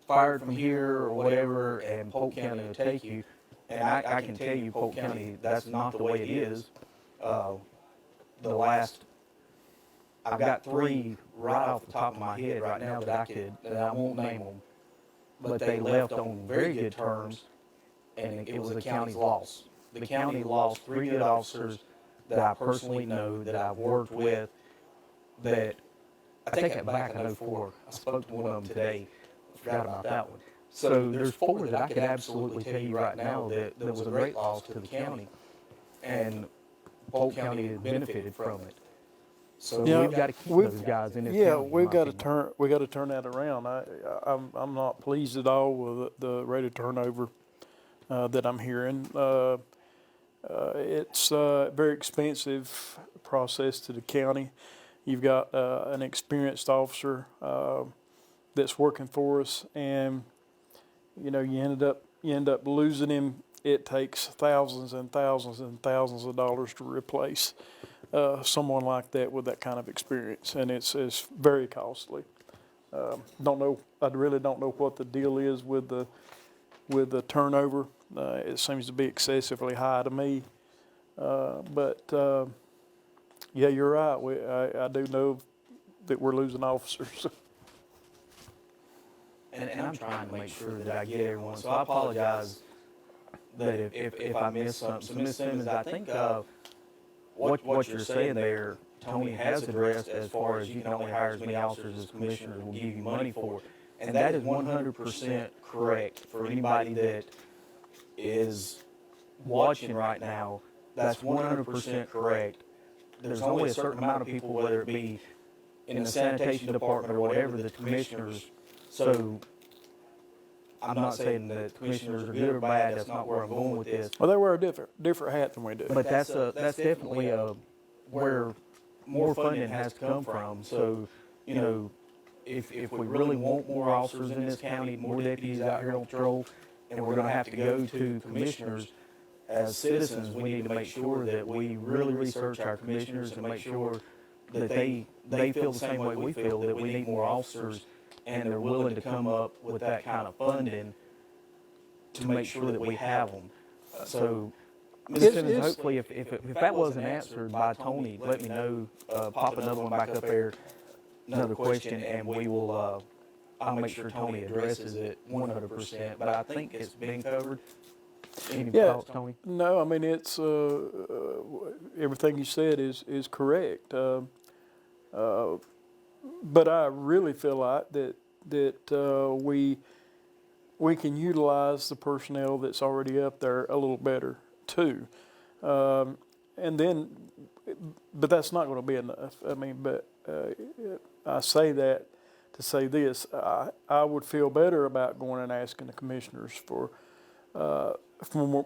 A: fired from here or whatever, and Polk County will take you. And I can tell you, Polk County, that's not the way it is. I've got three right off the top of my head right now that I won't name them, but they left on very good terms, and it was the county's loss. The county lost three good officers that I personally know, that I've worked with, that I take that back in 04. I spoke to one of them today. I forgot about that one. So there's four that I could absolutely tell you right now that was a great loss to the county, and Polk County has benefited from it. So
B: Yeah,
A: we've got to keep those guys in this
B: yeah,
A: county. in
B: we've
A: my
B: got to
A: opinion.
B: we got to turn that around. I'm not pleased at all with the rate of turnover that I'm hearing. It's a very expensive process to the county. You've got an experienced officer that's working for us, and you end up losing him. It takes thousands and thousands and thousands of dollars to replace someone like that with that kind of experience, and it's very costly. Don't know. I really don't know what the deal is with the turnover. It seems to be excessively high to me. But yeah, you're right. I do know that we're losing officers.
A: And I'm trying to make sure that I get everyone. So I apologize that if I miss something. So Ms. Simmons, I think what you're saying there, Tony has addressed as far as you can only hire as many officers as commissioners will give you money for. And that is 100% correct for anybody that is watching right now. That's 100% correct. There's only a certain amount of people, whether it be in the sanitation department or whatever, the commissioners. So I'm not saying that commissioners are good or bad. That's not where I'm going with this.
B: Well, they wear a different hat than we do.
A: But that's definitely where more funding has to come from. So, if we really want more officers in this county, more deputies out here on patrol, and we're going to have to go to commissioners, as citizens, we need to make sure that we really research our commissioners and make sure that they feel the same way we feel, that we need more officers, and they're willing to come up with that kind of funding to make sure that we have them. So, Ms. Simmons, hopefully, if that wasn't answered by Tony, let me know. Pop another one back up there, another question, and we will. I'll make sure Tony addresses it 100%. But I think it's been covered. Any thoughts, Tony?
B: No, I mean it's everything you said is correct. But I really feel like that we can utilize the personnel that's already up there a little better too. And then, but that's not going to be enough. I mean, but I say that to say this: I would feel better about going and asking the commissioners for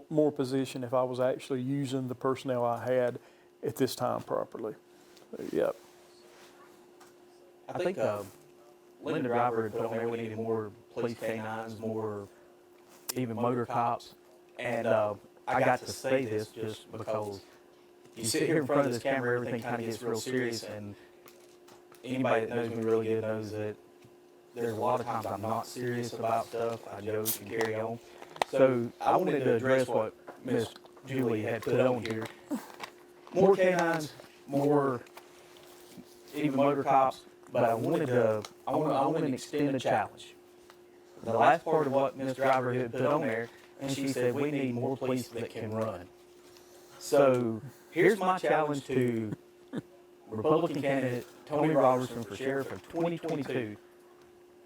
B: more position if I was actually using the personnel I had at this time properly. Yep.
A: I think Linda Driver had put on there we needed more police canines, more even motor cops. And I got to say this just because you sit here in front of this camera, everything kind of gets real serious. And anybody that knows me really good knows that there's a lot of times I'm not serious about stuff. I joke and carry on. So I wanted to address what Miss Julie had put on here. More canines, more even motor cops, but I want to extend the challenge. The last part of what Ms. Driver had put on there, and she said we need more police that can run. So here's my challenge to Republican candidate Tony Roberson for sheriff of 2022.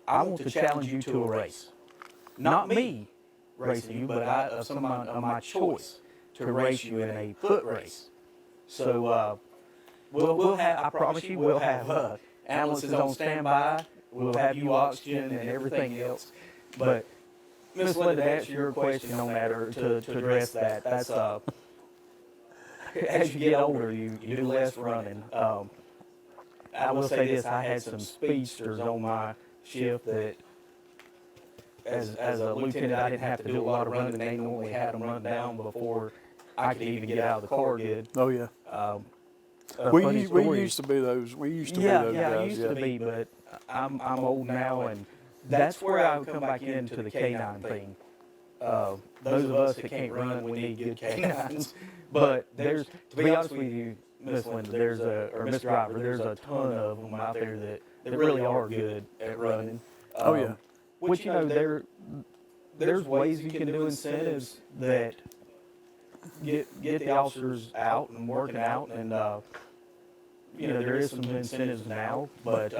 A: I want to challenge you to a race. Not me racing you, but of someone of my choice to race you in a foot race. So we'll have, I promise you, we'll have ambulances on standby. We'll have you oxygen and everything else. But Ms. Linda, to answer your question on that, or to address that, that's as you get older, you do less running. I will say this: I had some speedsters on my shift that, as a lieutenant, I didn't have to do a lot of running. They normally had them run down before I could even get out of the car good.
B: Oh yeah. We used to be those. We used to be those guys.
A: I used to be, but I'm old now, and that's where I would come back into the canine thing. Those of us that can't run, we need good canines. But to be honest with you, Miss Linda, or Miss Driver, there's a ton of them out there that really are good at running.
B: Oh yeah.
A: Which there's ways you can do incentives that get the officers out and working out, and there is some incentives now, but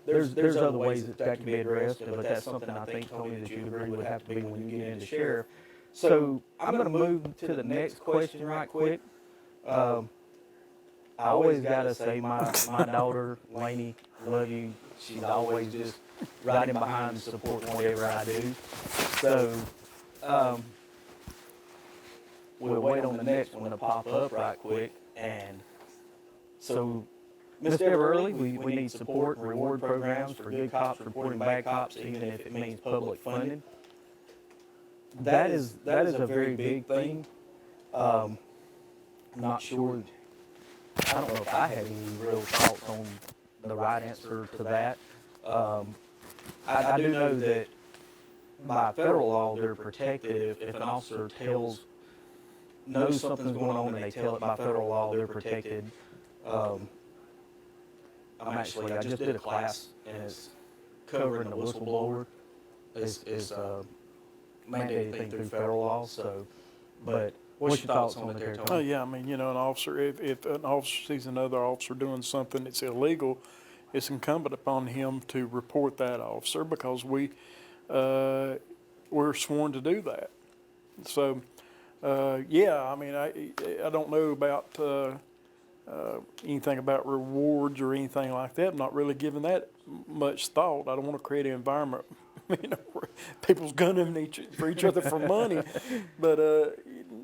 A: there's other ways that can be addressed. But that's something I think, Tony, that you agree would have to be when you get into sheriff. So I'm going to move to the next question right quick. I always gotta say my daughter, Lainey, love you. She's always just riding behind and supporting whatever I do. So, we'll wait on the next one to pop up right quick. And so, Mr. Everearly, we need support and reward programs for good cops reporting bad cops, even if it means public funding. That is a very big thing. I'm not sure. I don't know if I have any real thoughts on the right answer to that. I do know that by federal law, they're protected. If an officer knows something's going on and they tell it by federal law, they're protected. I just did a class and it's covering the whistleblower is mandated thing through federal law. So, but what's your thoughts on it there, Tony?
B: Oh, yeah, I mean, you know, an officer, if an officer sees another officer doing something that's illegal, it's incumbent upon him to report that officer because we're sworn to do that. So, yeah, I mean, I don't know about anything about rewards or anything like that. I'm not really giving that much thought. I don't want to create an environment, you know, where people's gunning for each other for money. But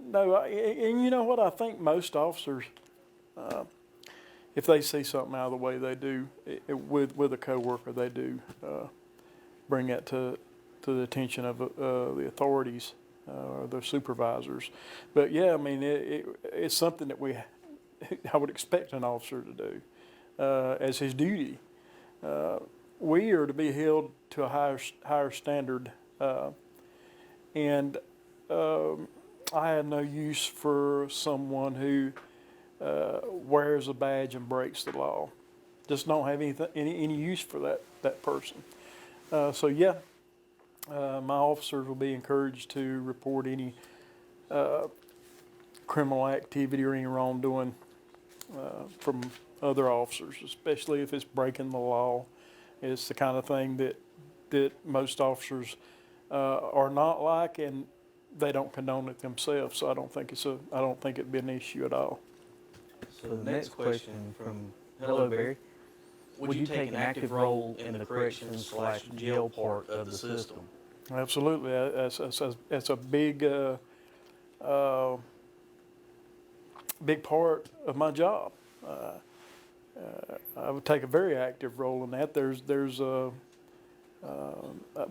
B: no, and you know what? I think most officers, if they see something out of the way, they do with a coworker. They do bring that to the attention of the authorities or their supervisors. But yeah, I mean, it's something that I would expect an officer to do as his duty. We are to be held to a higher standard, and I had no use for someone who wears a badge and breaks the law. Just don't have any use for that person. So yeah, my officers will be encouraged to report any criminal activity or any wrongdoing from other officers, especially if it's breaking the law. It's the kind of thing that most officers are not like, and they don't condone it themselves. So I don't think it'd be an issue at all.
A: So the next question from Hello Barry: would you take an active role in the corrections/jail part of the system?
B: Absolutely, that's a big big part of my job. I would take a very active role in that. There's a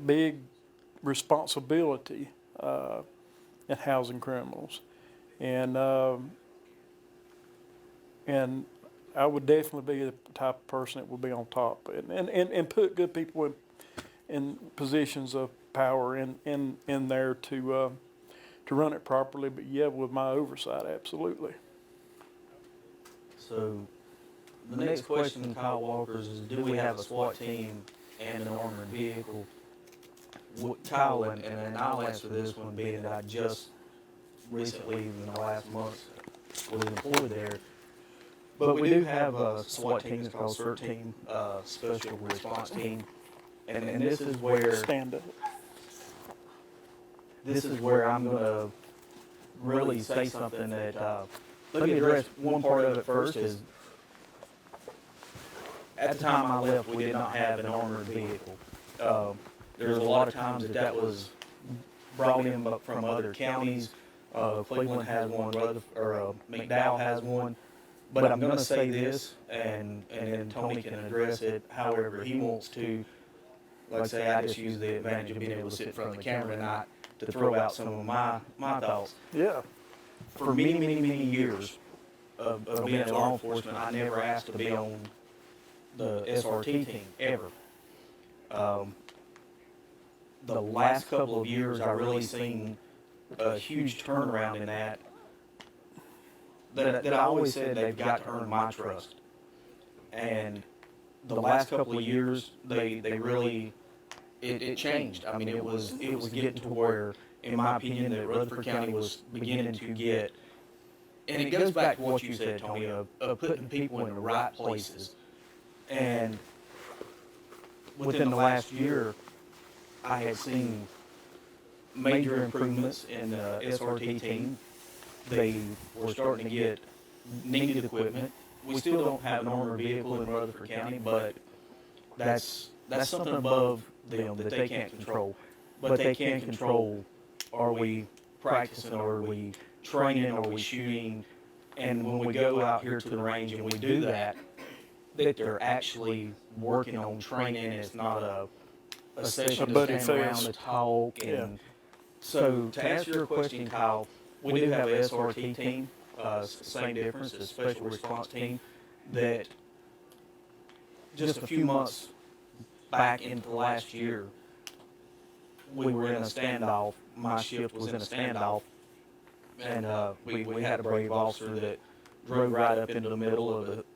B: big responsibility in housing criminals, and I would definitely be the type of person that would be on top and put good people in positions of power in there to run it properly. But yeah, with my oversight, absolutely.
A: So the next question, Kyle Walker's, is: do we have a SWAT team and an armored vehicle? Kyle, and I'll answer this one, being that I just recently, in the last month, was employed there. But we do have a SWAT team. It's called CERT Team, Special Response Team, and this is where
B: Stand up.
A: This is where I'm going to really say something that. Let me address one part of it first. Is at the time I left, we did not have an armored vehicle. There's a lot of times that was brought in from other counties. Cleveland has one, McDowell has one. But I'm going to say this, and then Tony can address it however he wants to. Like I say, I just use the advantage of being able to sit in front of the camera tonight to throw out some of my thoughts.
B: Yeah.
A: For many, many, many years of being in law enforcement, I never asked to be on the SRT team, ever. The last couple of years, I really seen a huge turnaround in that I always said they've got to earn my trust. And the last couple of years, they really, it changed. I mean, it was getting to where, in my opinion, that Rutherford County was beginning to get, and it goes back to what you said, Tony, of putting people in the right places. And within the last year, I had seen major improvements in the SRT team. They were starting to get needed equipment. we still don't have an armored vehicle in Rutherford County, but that's something above them that they can't control. But they can control, are we practicing, are we training, are we shooting? And when we go out here to the range and we do that, that they're actually working on training. It's not a session to stand around and talk. And so to answer your question, Kyle, we do have a SRT team, same difference, a special response team, that just a few months back into last year, we were in a standoff. My shift was in a standoff, and we had a brave officer that drove right up into the middle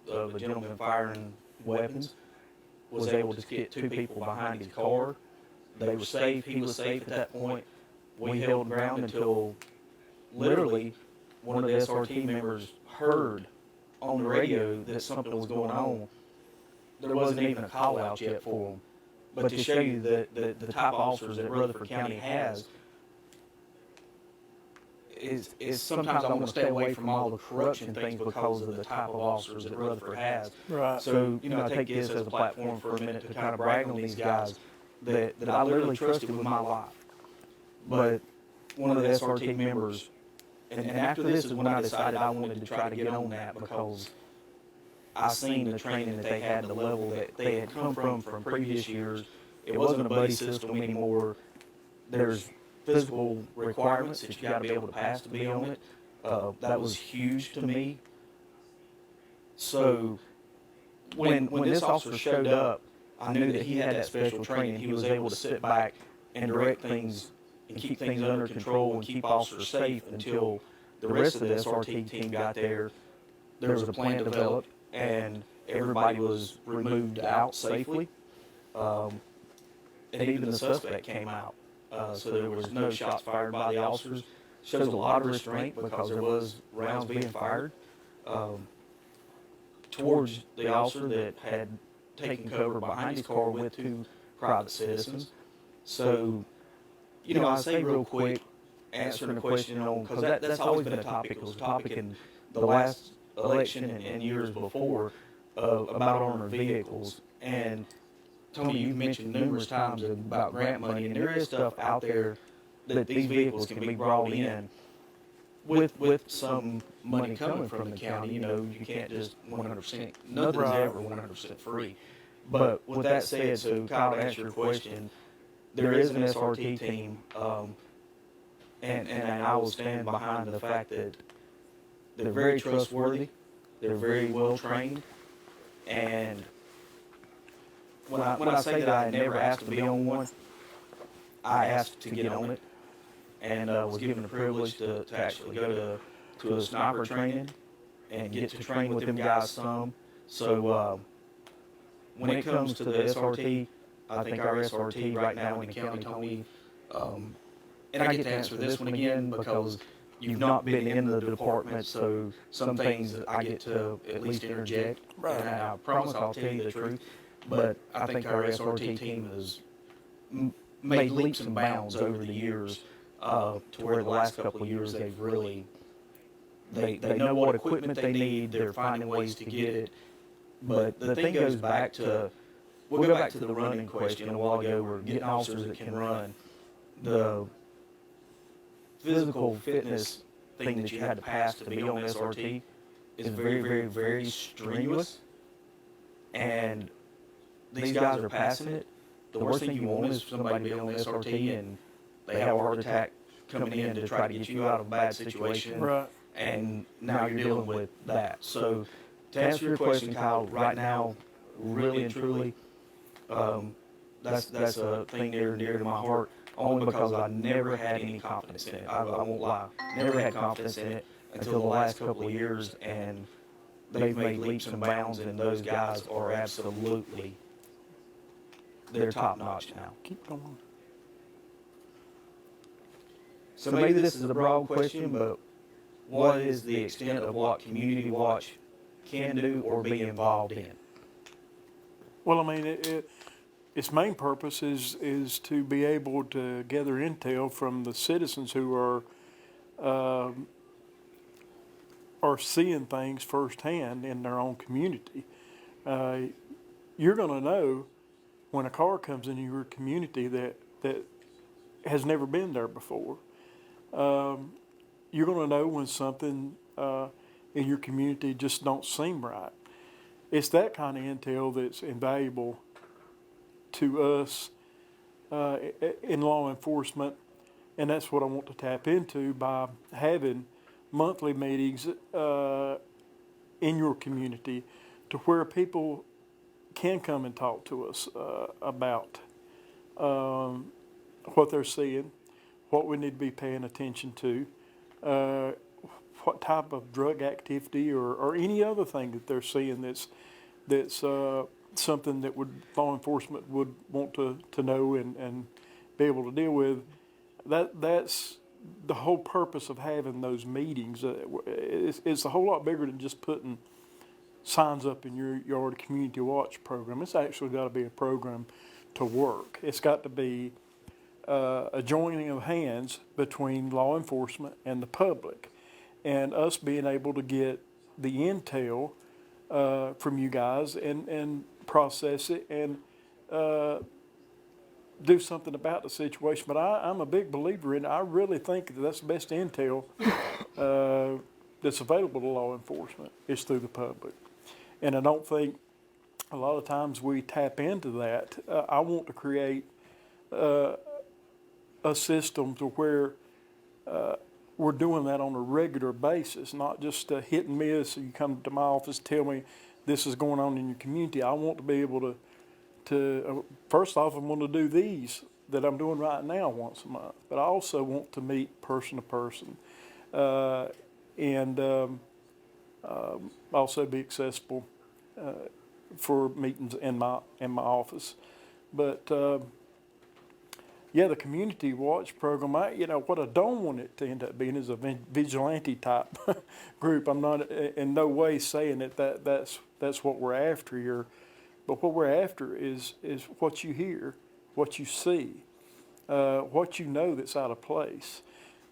A: of a gentleman firing weapons, was able to get two people behind his car. They were safe. He was safe at that point. We held ground until literally one of the SRT members heard on the radio that something was going on. There wasn't even a call out yet for them. But to show you that the type of officers that Rutherford County has is sometimes I want to stay away from all the corruption things because of the type of officers that Rutherford has.
B: Right.
A: So, I take this as a platform for a minute to kind of brag on these guys that I literally trusted with my life. But one of the SRT members, and after this is when I decided I wanted to try to get on that, because I seen the training that they had, the level that they had come from previous years. It wasn't a buddy system anymore. There's physical requirements that you got to be able to pass to be on it. That was huge to me. So when this officer showed up, I knew that he had that special training. He was able to sit back and direct things and keep things under control and keep officers safe until the rest of the SRT team got there. There was a plan developed, and everybody was removed out safely. And even the suspect came out. So there was no shots fired by the officers. Shows a lot of restraint because there was rounds being fired towards the officer that had taken cover behind his car with two private citizens. So, I say real quick, answering the question on, because that's always been a topic. It was a topic in the last election and years before about armored vehicles. And Tony, you've mentioned numerous times about grant money, and there is stuff out there that these vehicles can be brought in with some money coming from the county. You can't just 100%, nothing's ever 100% free. But with that said, so Kyle, to answer your question, there is an SRT team, and I will stand behind the fact that they're very trustworthy, they're very well trained, and when I say that I had never asked to be on one, I asked to get on it, and was given the privilege to actually go to a sniper training and get to train with them guys some. So when it comes to the SRT, I think our SRT right now in the county, Tony, and I get to answer this one again because you've not been in the department, so some things I get to at least interject, and I promise I'll tell you the truth. But I think our SRT team has made leaps and bounds over the years to where the last couple of years they've really, they know what equipment they need, they're finding ways to get it. But the thing goes back to, we'll go back to the running question a while ago, we're getting officers that can run. The physical fitness thing that you had to pass to be on SRT is very, very, very strenuous. And these guys are passing it. The worst thing you want is somebody to be on the SRT and they have a heart attack coming in to try to get you out of a bad situation. Right. And now you're dealing with that. So to answer your question, Kyle, right now, really and truly, that's a thing near and dear to my heart, only because I never had any confidence in it. I won't lie. Never had confidence in it until the last couple of years, and they've made leaps and bounds, and those guys are absolutely, they're top-notch now.
B: Keep going.
A: So maybe this is a broad question, but what is the extent of what Community Watch can do or be involved in?
B: Well, I mean, its main purpose is to be able to gather intel from the citizens who are are seeing things firsthand in their own community. You're going to know when a car comes into your community that has never been there before. You're going to know when something in your community just don't seem right. It's that kind of intel that's invaluable to us in law enforcement, and that's what I want to tap into by having monthly meetings in your community to where people can come and talk to us about what they're seeing, what we need to be paying attention to, what type of drug activity or any other thing that they're seeing that's something that law enforcement would want to know and be able to deal with. That's the whole purpose of having those meetings. It's a whole lot bigger than just putting signs up in your yard community watch program. It's actually got to be a program to work. It's got to be a joining of hands between law enforcement and the public, and us being able to get the intel from you guys and process it and do something about the situation. But I'm a big believer in it. I really think that's the best intel that's available to law enforcement is through the public. And I don't think a lot of times we tap into that. I want to create a system to where we're doing that on a regular basis, not just hit and miss. You come to my office, tell me this is going on in your community. I want to be able to first off, I'm going to do these that I'm doing right now once a month, but I also want to meet person to person and also be accessible for meetings in my office. But yeah, the community watch program, what I don't want it to end up being is a vigilante type group. I'm not in no way saying that's what we're after here, but what we're after is what you hear, what you see, what you know that's out of place.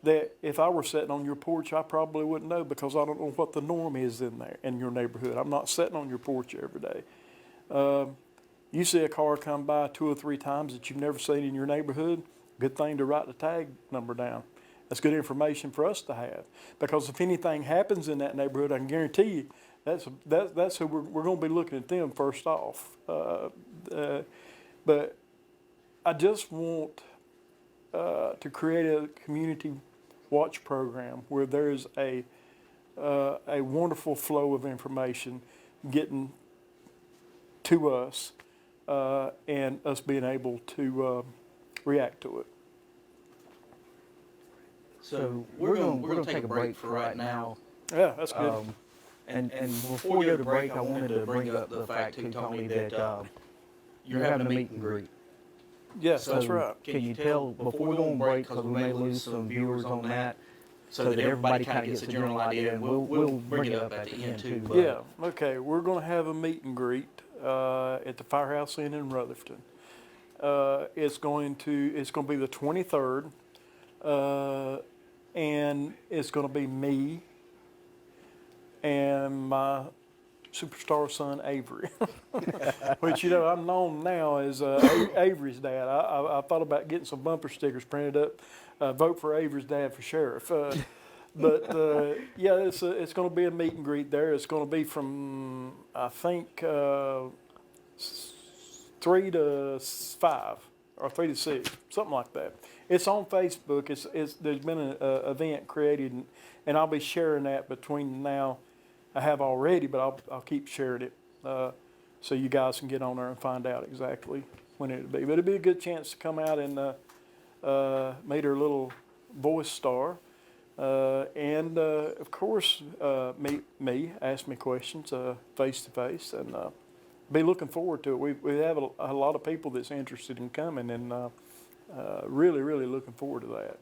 B: That if I were sitting on your porch, I probably wouldn't know because I don't know what the norm is in your neighborhood. I'm not sitting on your porch every day. You see a car come by 2 or 3 times that you've never seen in your neighborhood, good thing to write the tag number down. That's good information for us to have. Because if anything happens in that neighborhood, I can guarantee you that's who we're going to be looking at them first off. But I just want to create a community watch program where there's a wonderful flow of information getting to us and us being able to react to it.
A: So we're going to take a break for right now.
B: Yeah, that's good.
A: And before we go to break, I wanted to bring up the fact too, Tony, that you're having a meet and greet.
B: Yes,
A: So
B: that's right.
A: Can you tell, before we go on break, because we may lose some viewers on that, so that everybody kind of gets a general idea, and we'll bring it up at the end too. But
B: Yeah, okay. We're going to have a meet and greet at the Firehouse Inn in Rutherford. It's going to be the 23rd, and it's going to be me and my superstar son Avery, which I'm known now as Avery's dad. I thought about getting some bumper stickers printed up. Vote for Avery's dad for sheriff. But yeah, it's going to be a meet and greet there. It's going to be from I think 3 to 5 or 3 to 6, something like that. It's on Facebook. There's been an event created, and I'll be sharing that between now. I have already, but I'll keep sharing it so you guys can get on there and find out exactly when it'll be. But it'll be a good chance to come out and meet our little voice star. And of course, meet me, ask me questions face to face, and be looking forward to it. We have a lot of people that's interested in coming, and really, really looking forward to that.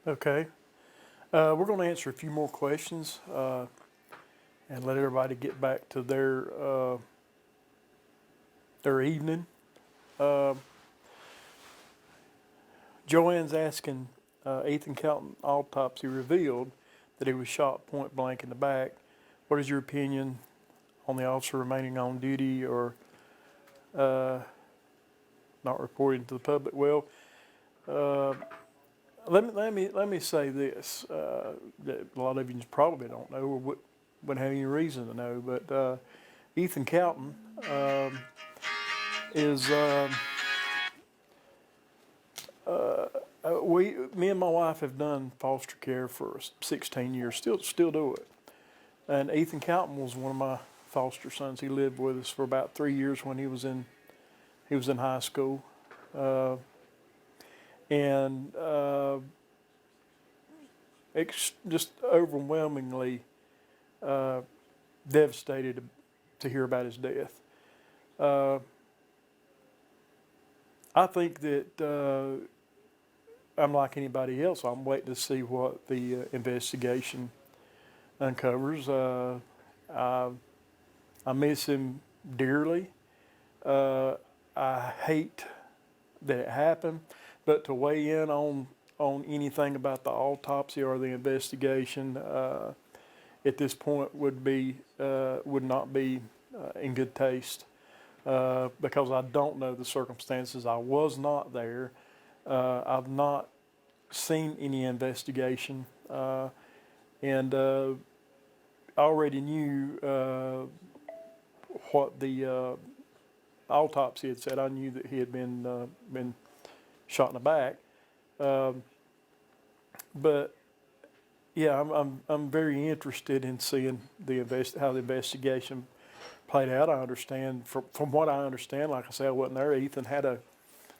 B: Okay. We're going to answer a few more questions and let everybody get back to their evening. Joanne's asking, Ethan Kelton autopsy revealed that he was shot point blank in the back. What is your opinion on the officer remaining on duty or not reporting to the public? Well, let me say this that a lot of you probably don't know or wouldn't have any reason to know, but Ethan Kelton is me and my wife have done foster care for 16 years, still do it. And Ethan Kelton was one of my foster sons. He lived with us for about 3 years when he was in high school, and it's just overwhelmingly devastated to hear about his death. I think that I'm like anybody else. I'm waiting to see what the investigation uncovers. I miss him dearly. I hate that it happened, but to weigh in on anything about the autopsy or the investigation at this point would not be in good taste because I don't know the circumstances. I was not there. I've not seen any investigation, and I already knew what the autopsy had said. I knew that he had been shot in the back, but yeah, I'm very interested in seeing how the investigation played out. I understand from what I understand. Like I said, I wasn't there. Ethan had a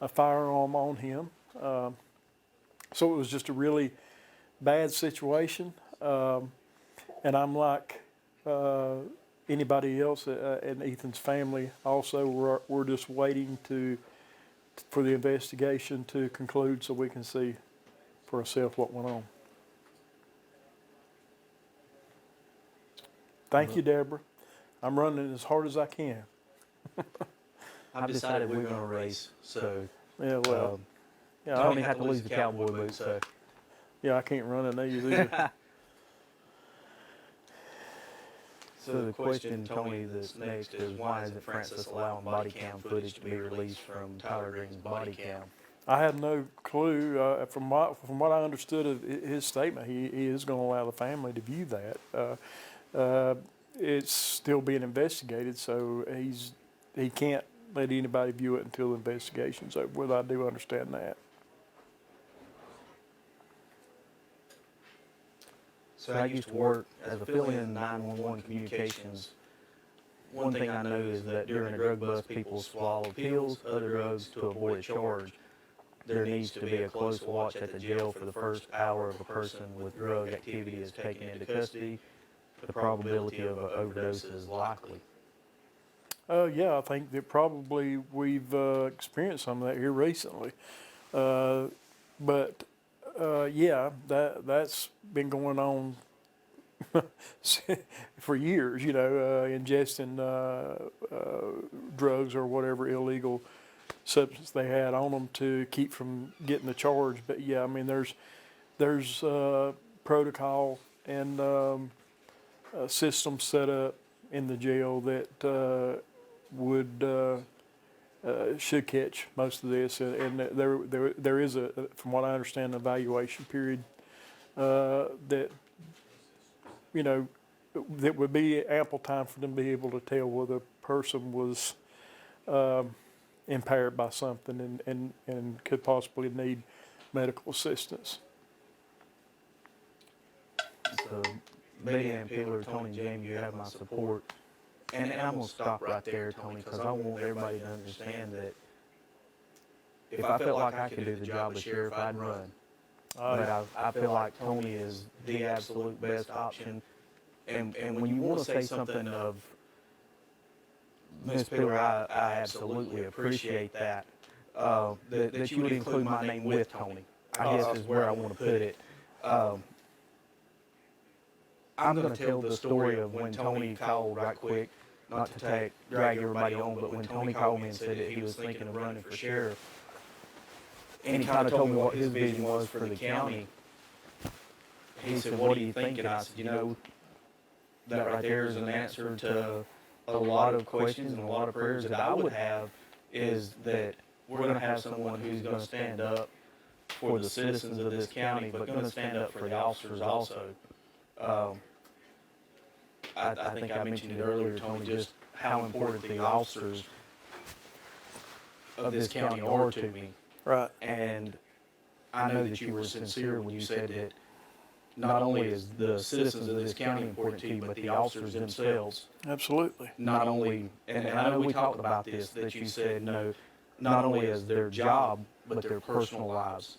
B: firearm on him, so it was just a really bad situation. And I'm like anybody else in Ethan's family. Also, we're just waiting for the investigation to conclude so we can see for ourselves what went on. Thank you, Deborah. I'm running as hard as I can.
A: I've decided we're going to race, so
B: Yeah, well, yeah,
A: Tony had to lose the cowboy boots, so
B: yeah, I can't run in these either.
A: So the question, Tony, that's next is why isn't Francis allowing body cam footage to be released from Tyler Green's body cam?
B: I have no clue. From what I understood of his statement, he is going to allow the family to view that. It's still being investigated, so he can't let anybody view it until the investigation's over with. I do understand that.
A: So I used to work as a fill-in 911 communications. One thing I know is that during a drug bust, people swallow pills, other drugs to avoid a charge. There needs to be a close watch at the jail for the first hour of a person with drug activity is taken into custody. The probability of an overdose is likely.
B: Yeah, I think that probably we've experienced some of that here recently. But yeah, that's been going on for years, ingesting drugs or whatever illegal substance they had on them to keep from getting the charge. But yeah, I mean, there's protocol and a system set up in the jail that should catch most of this, and there is from what I understand, an evaluation period that that would be ample time for them to be able to tell whether a person was impaired by something and could possibly need medical assistance.
A: So, Betty Ann Peeler, Tony, Jamie, you have my support. And I'm going to stop right there, Tony, because I want everybody to understand that if I felt like I could do the job of sheriff, I'd run. But I feel like Tony is the absolute best option. And when you want to say something of Ms. Peeler, I absolutely appreciate that, that you would include my name with Tony, I guess is where I want to put it. Um, I'm going to tell the story of when Tony called right quick, not to drag everybody on, but when Tony called me and said that he was thinking of running for sheriff, and he kind of told me what his vision was for the county. He said, "What do you think?" And I said, "You know, that right there is an answer to a lot of questions and a lot of prayers that I would have, is that we're going to have someone who's going to stand up for the citizens of this county, but going to stand up for the officers also." I think I mentioned it earlier, Tony, just how important the officers of this county are to me.
B: Right.
A: And I know that you were sincere when you said that not only is the citizens of this county important to you, but the officers themselves.
B: Absolutely.
A: Not only, and I know we talked about this, that you said, no, not only as their job, but their personal lives.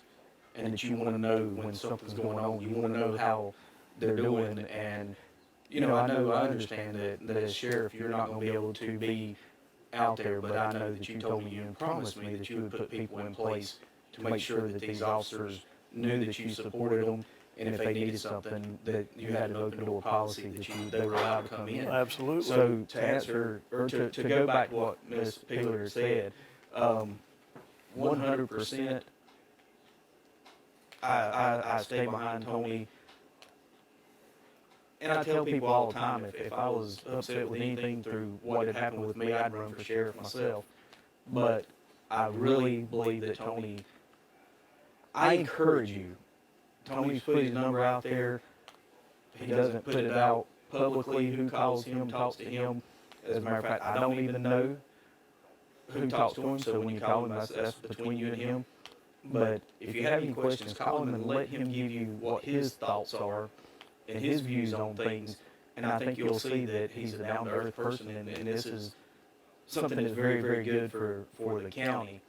A: And that you want to know when something's going on. You want to know how they're doing. And, you know, I understand that as sheriff, you're not going to be able to be out there, but I know that you told me and promised me that you would put people in place to make sure that these officers knew that you supported them, and if they needed something, that you had an open door policy, that they were allowed to come in.
B: Absolutely.
A: So to answer, or to go back to what Ms. Peeler said, 100%, I stay behind Tony. And I tell people all the time, if I was upset with anything through what had happened with me, I'd run for sheriff myself. But I really believe that Tony, I encourage you. Tony's put his number out there. He doesn't put it out publicly who calls him, talks to him. As a matter of fact, I don't even know who talks to him, so when you call him, that's between you and him. But if you have any questions, call him and let him give you what his thoughts are and his views on things, and I think you'll see that he's a down-to-earth person, and this is something that's very, very good for the county.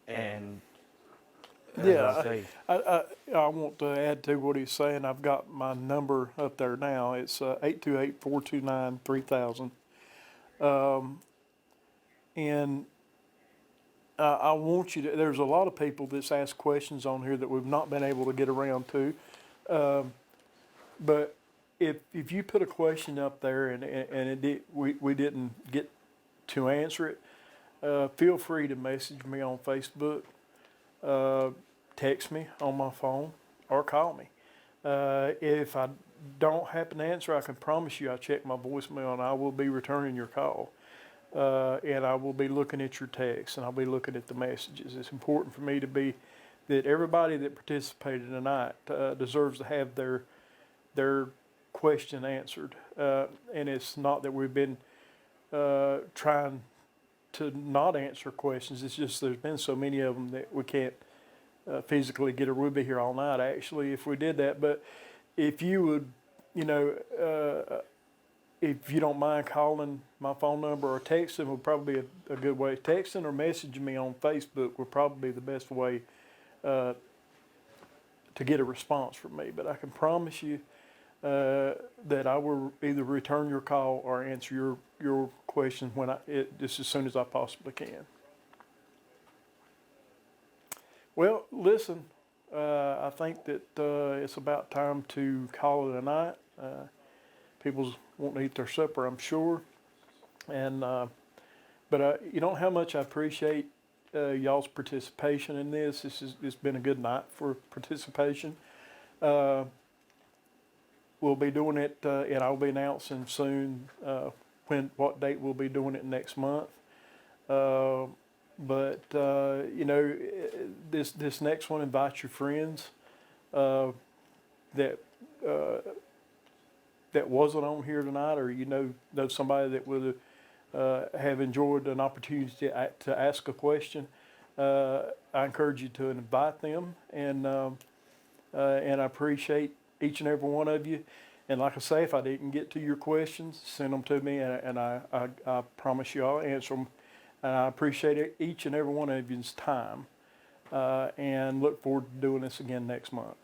A: And
B: yeah, I want to add to what he's saying. I've got my number up there now. It's 828-429-3000. And I want you to, there's a lot of people that's asked questions on here that we've not been able to get around to. But if you put a question up there and we didn't get to answer it, feel free to message me on Facebook, text me on my phone, or call me. If I don't happen to answer, I can promise you I check my voicemail and I will be returning your call. And I will be looking at your text and I'll be looking at the messages. It's important for me to be that everybody that participated tonight deserves to have their question answered. And it's not that we've been trying to not answer questions. It's just there's been so many of them that we can't physically get her. We'll be here all night, actually, if we did that. But if you would, if you don't mind calling my phone number or texting would probably be a good way. Texting or messaging me on Facebook would probably be the best way to get a response from me. But I can promise you that I will either return your call or answer your question just as soon as I possibly can. Well, listen, I think that it's about time to call it a night. People want to eat their supper, I'm sure. And but you know how much I appreciate y'all's participation in this. It's been a good night for participation. We'll be doing it, and I'll be announcing soon what date we'll be doing it next month. But this next one, invite your friends that wasn't on here tonight, or know somebody that would have enjoyed an opportunity to ask a question. I encourage you to invite them, and I appreciate each and every one of you. And like I say, if I didn't get to your questions, send them to me, and I promise you I'll answer them. And I appreciate each and every one of you's time, and look forward to doing this again next month.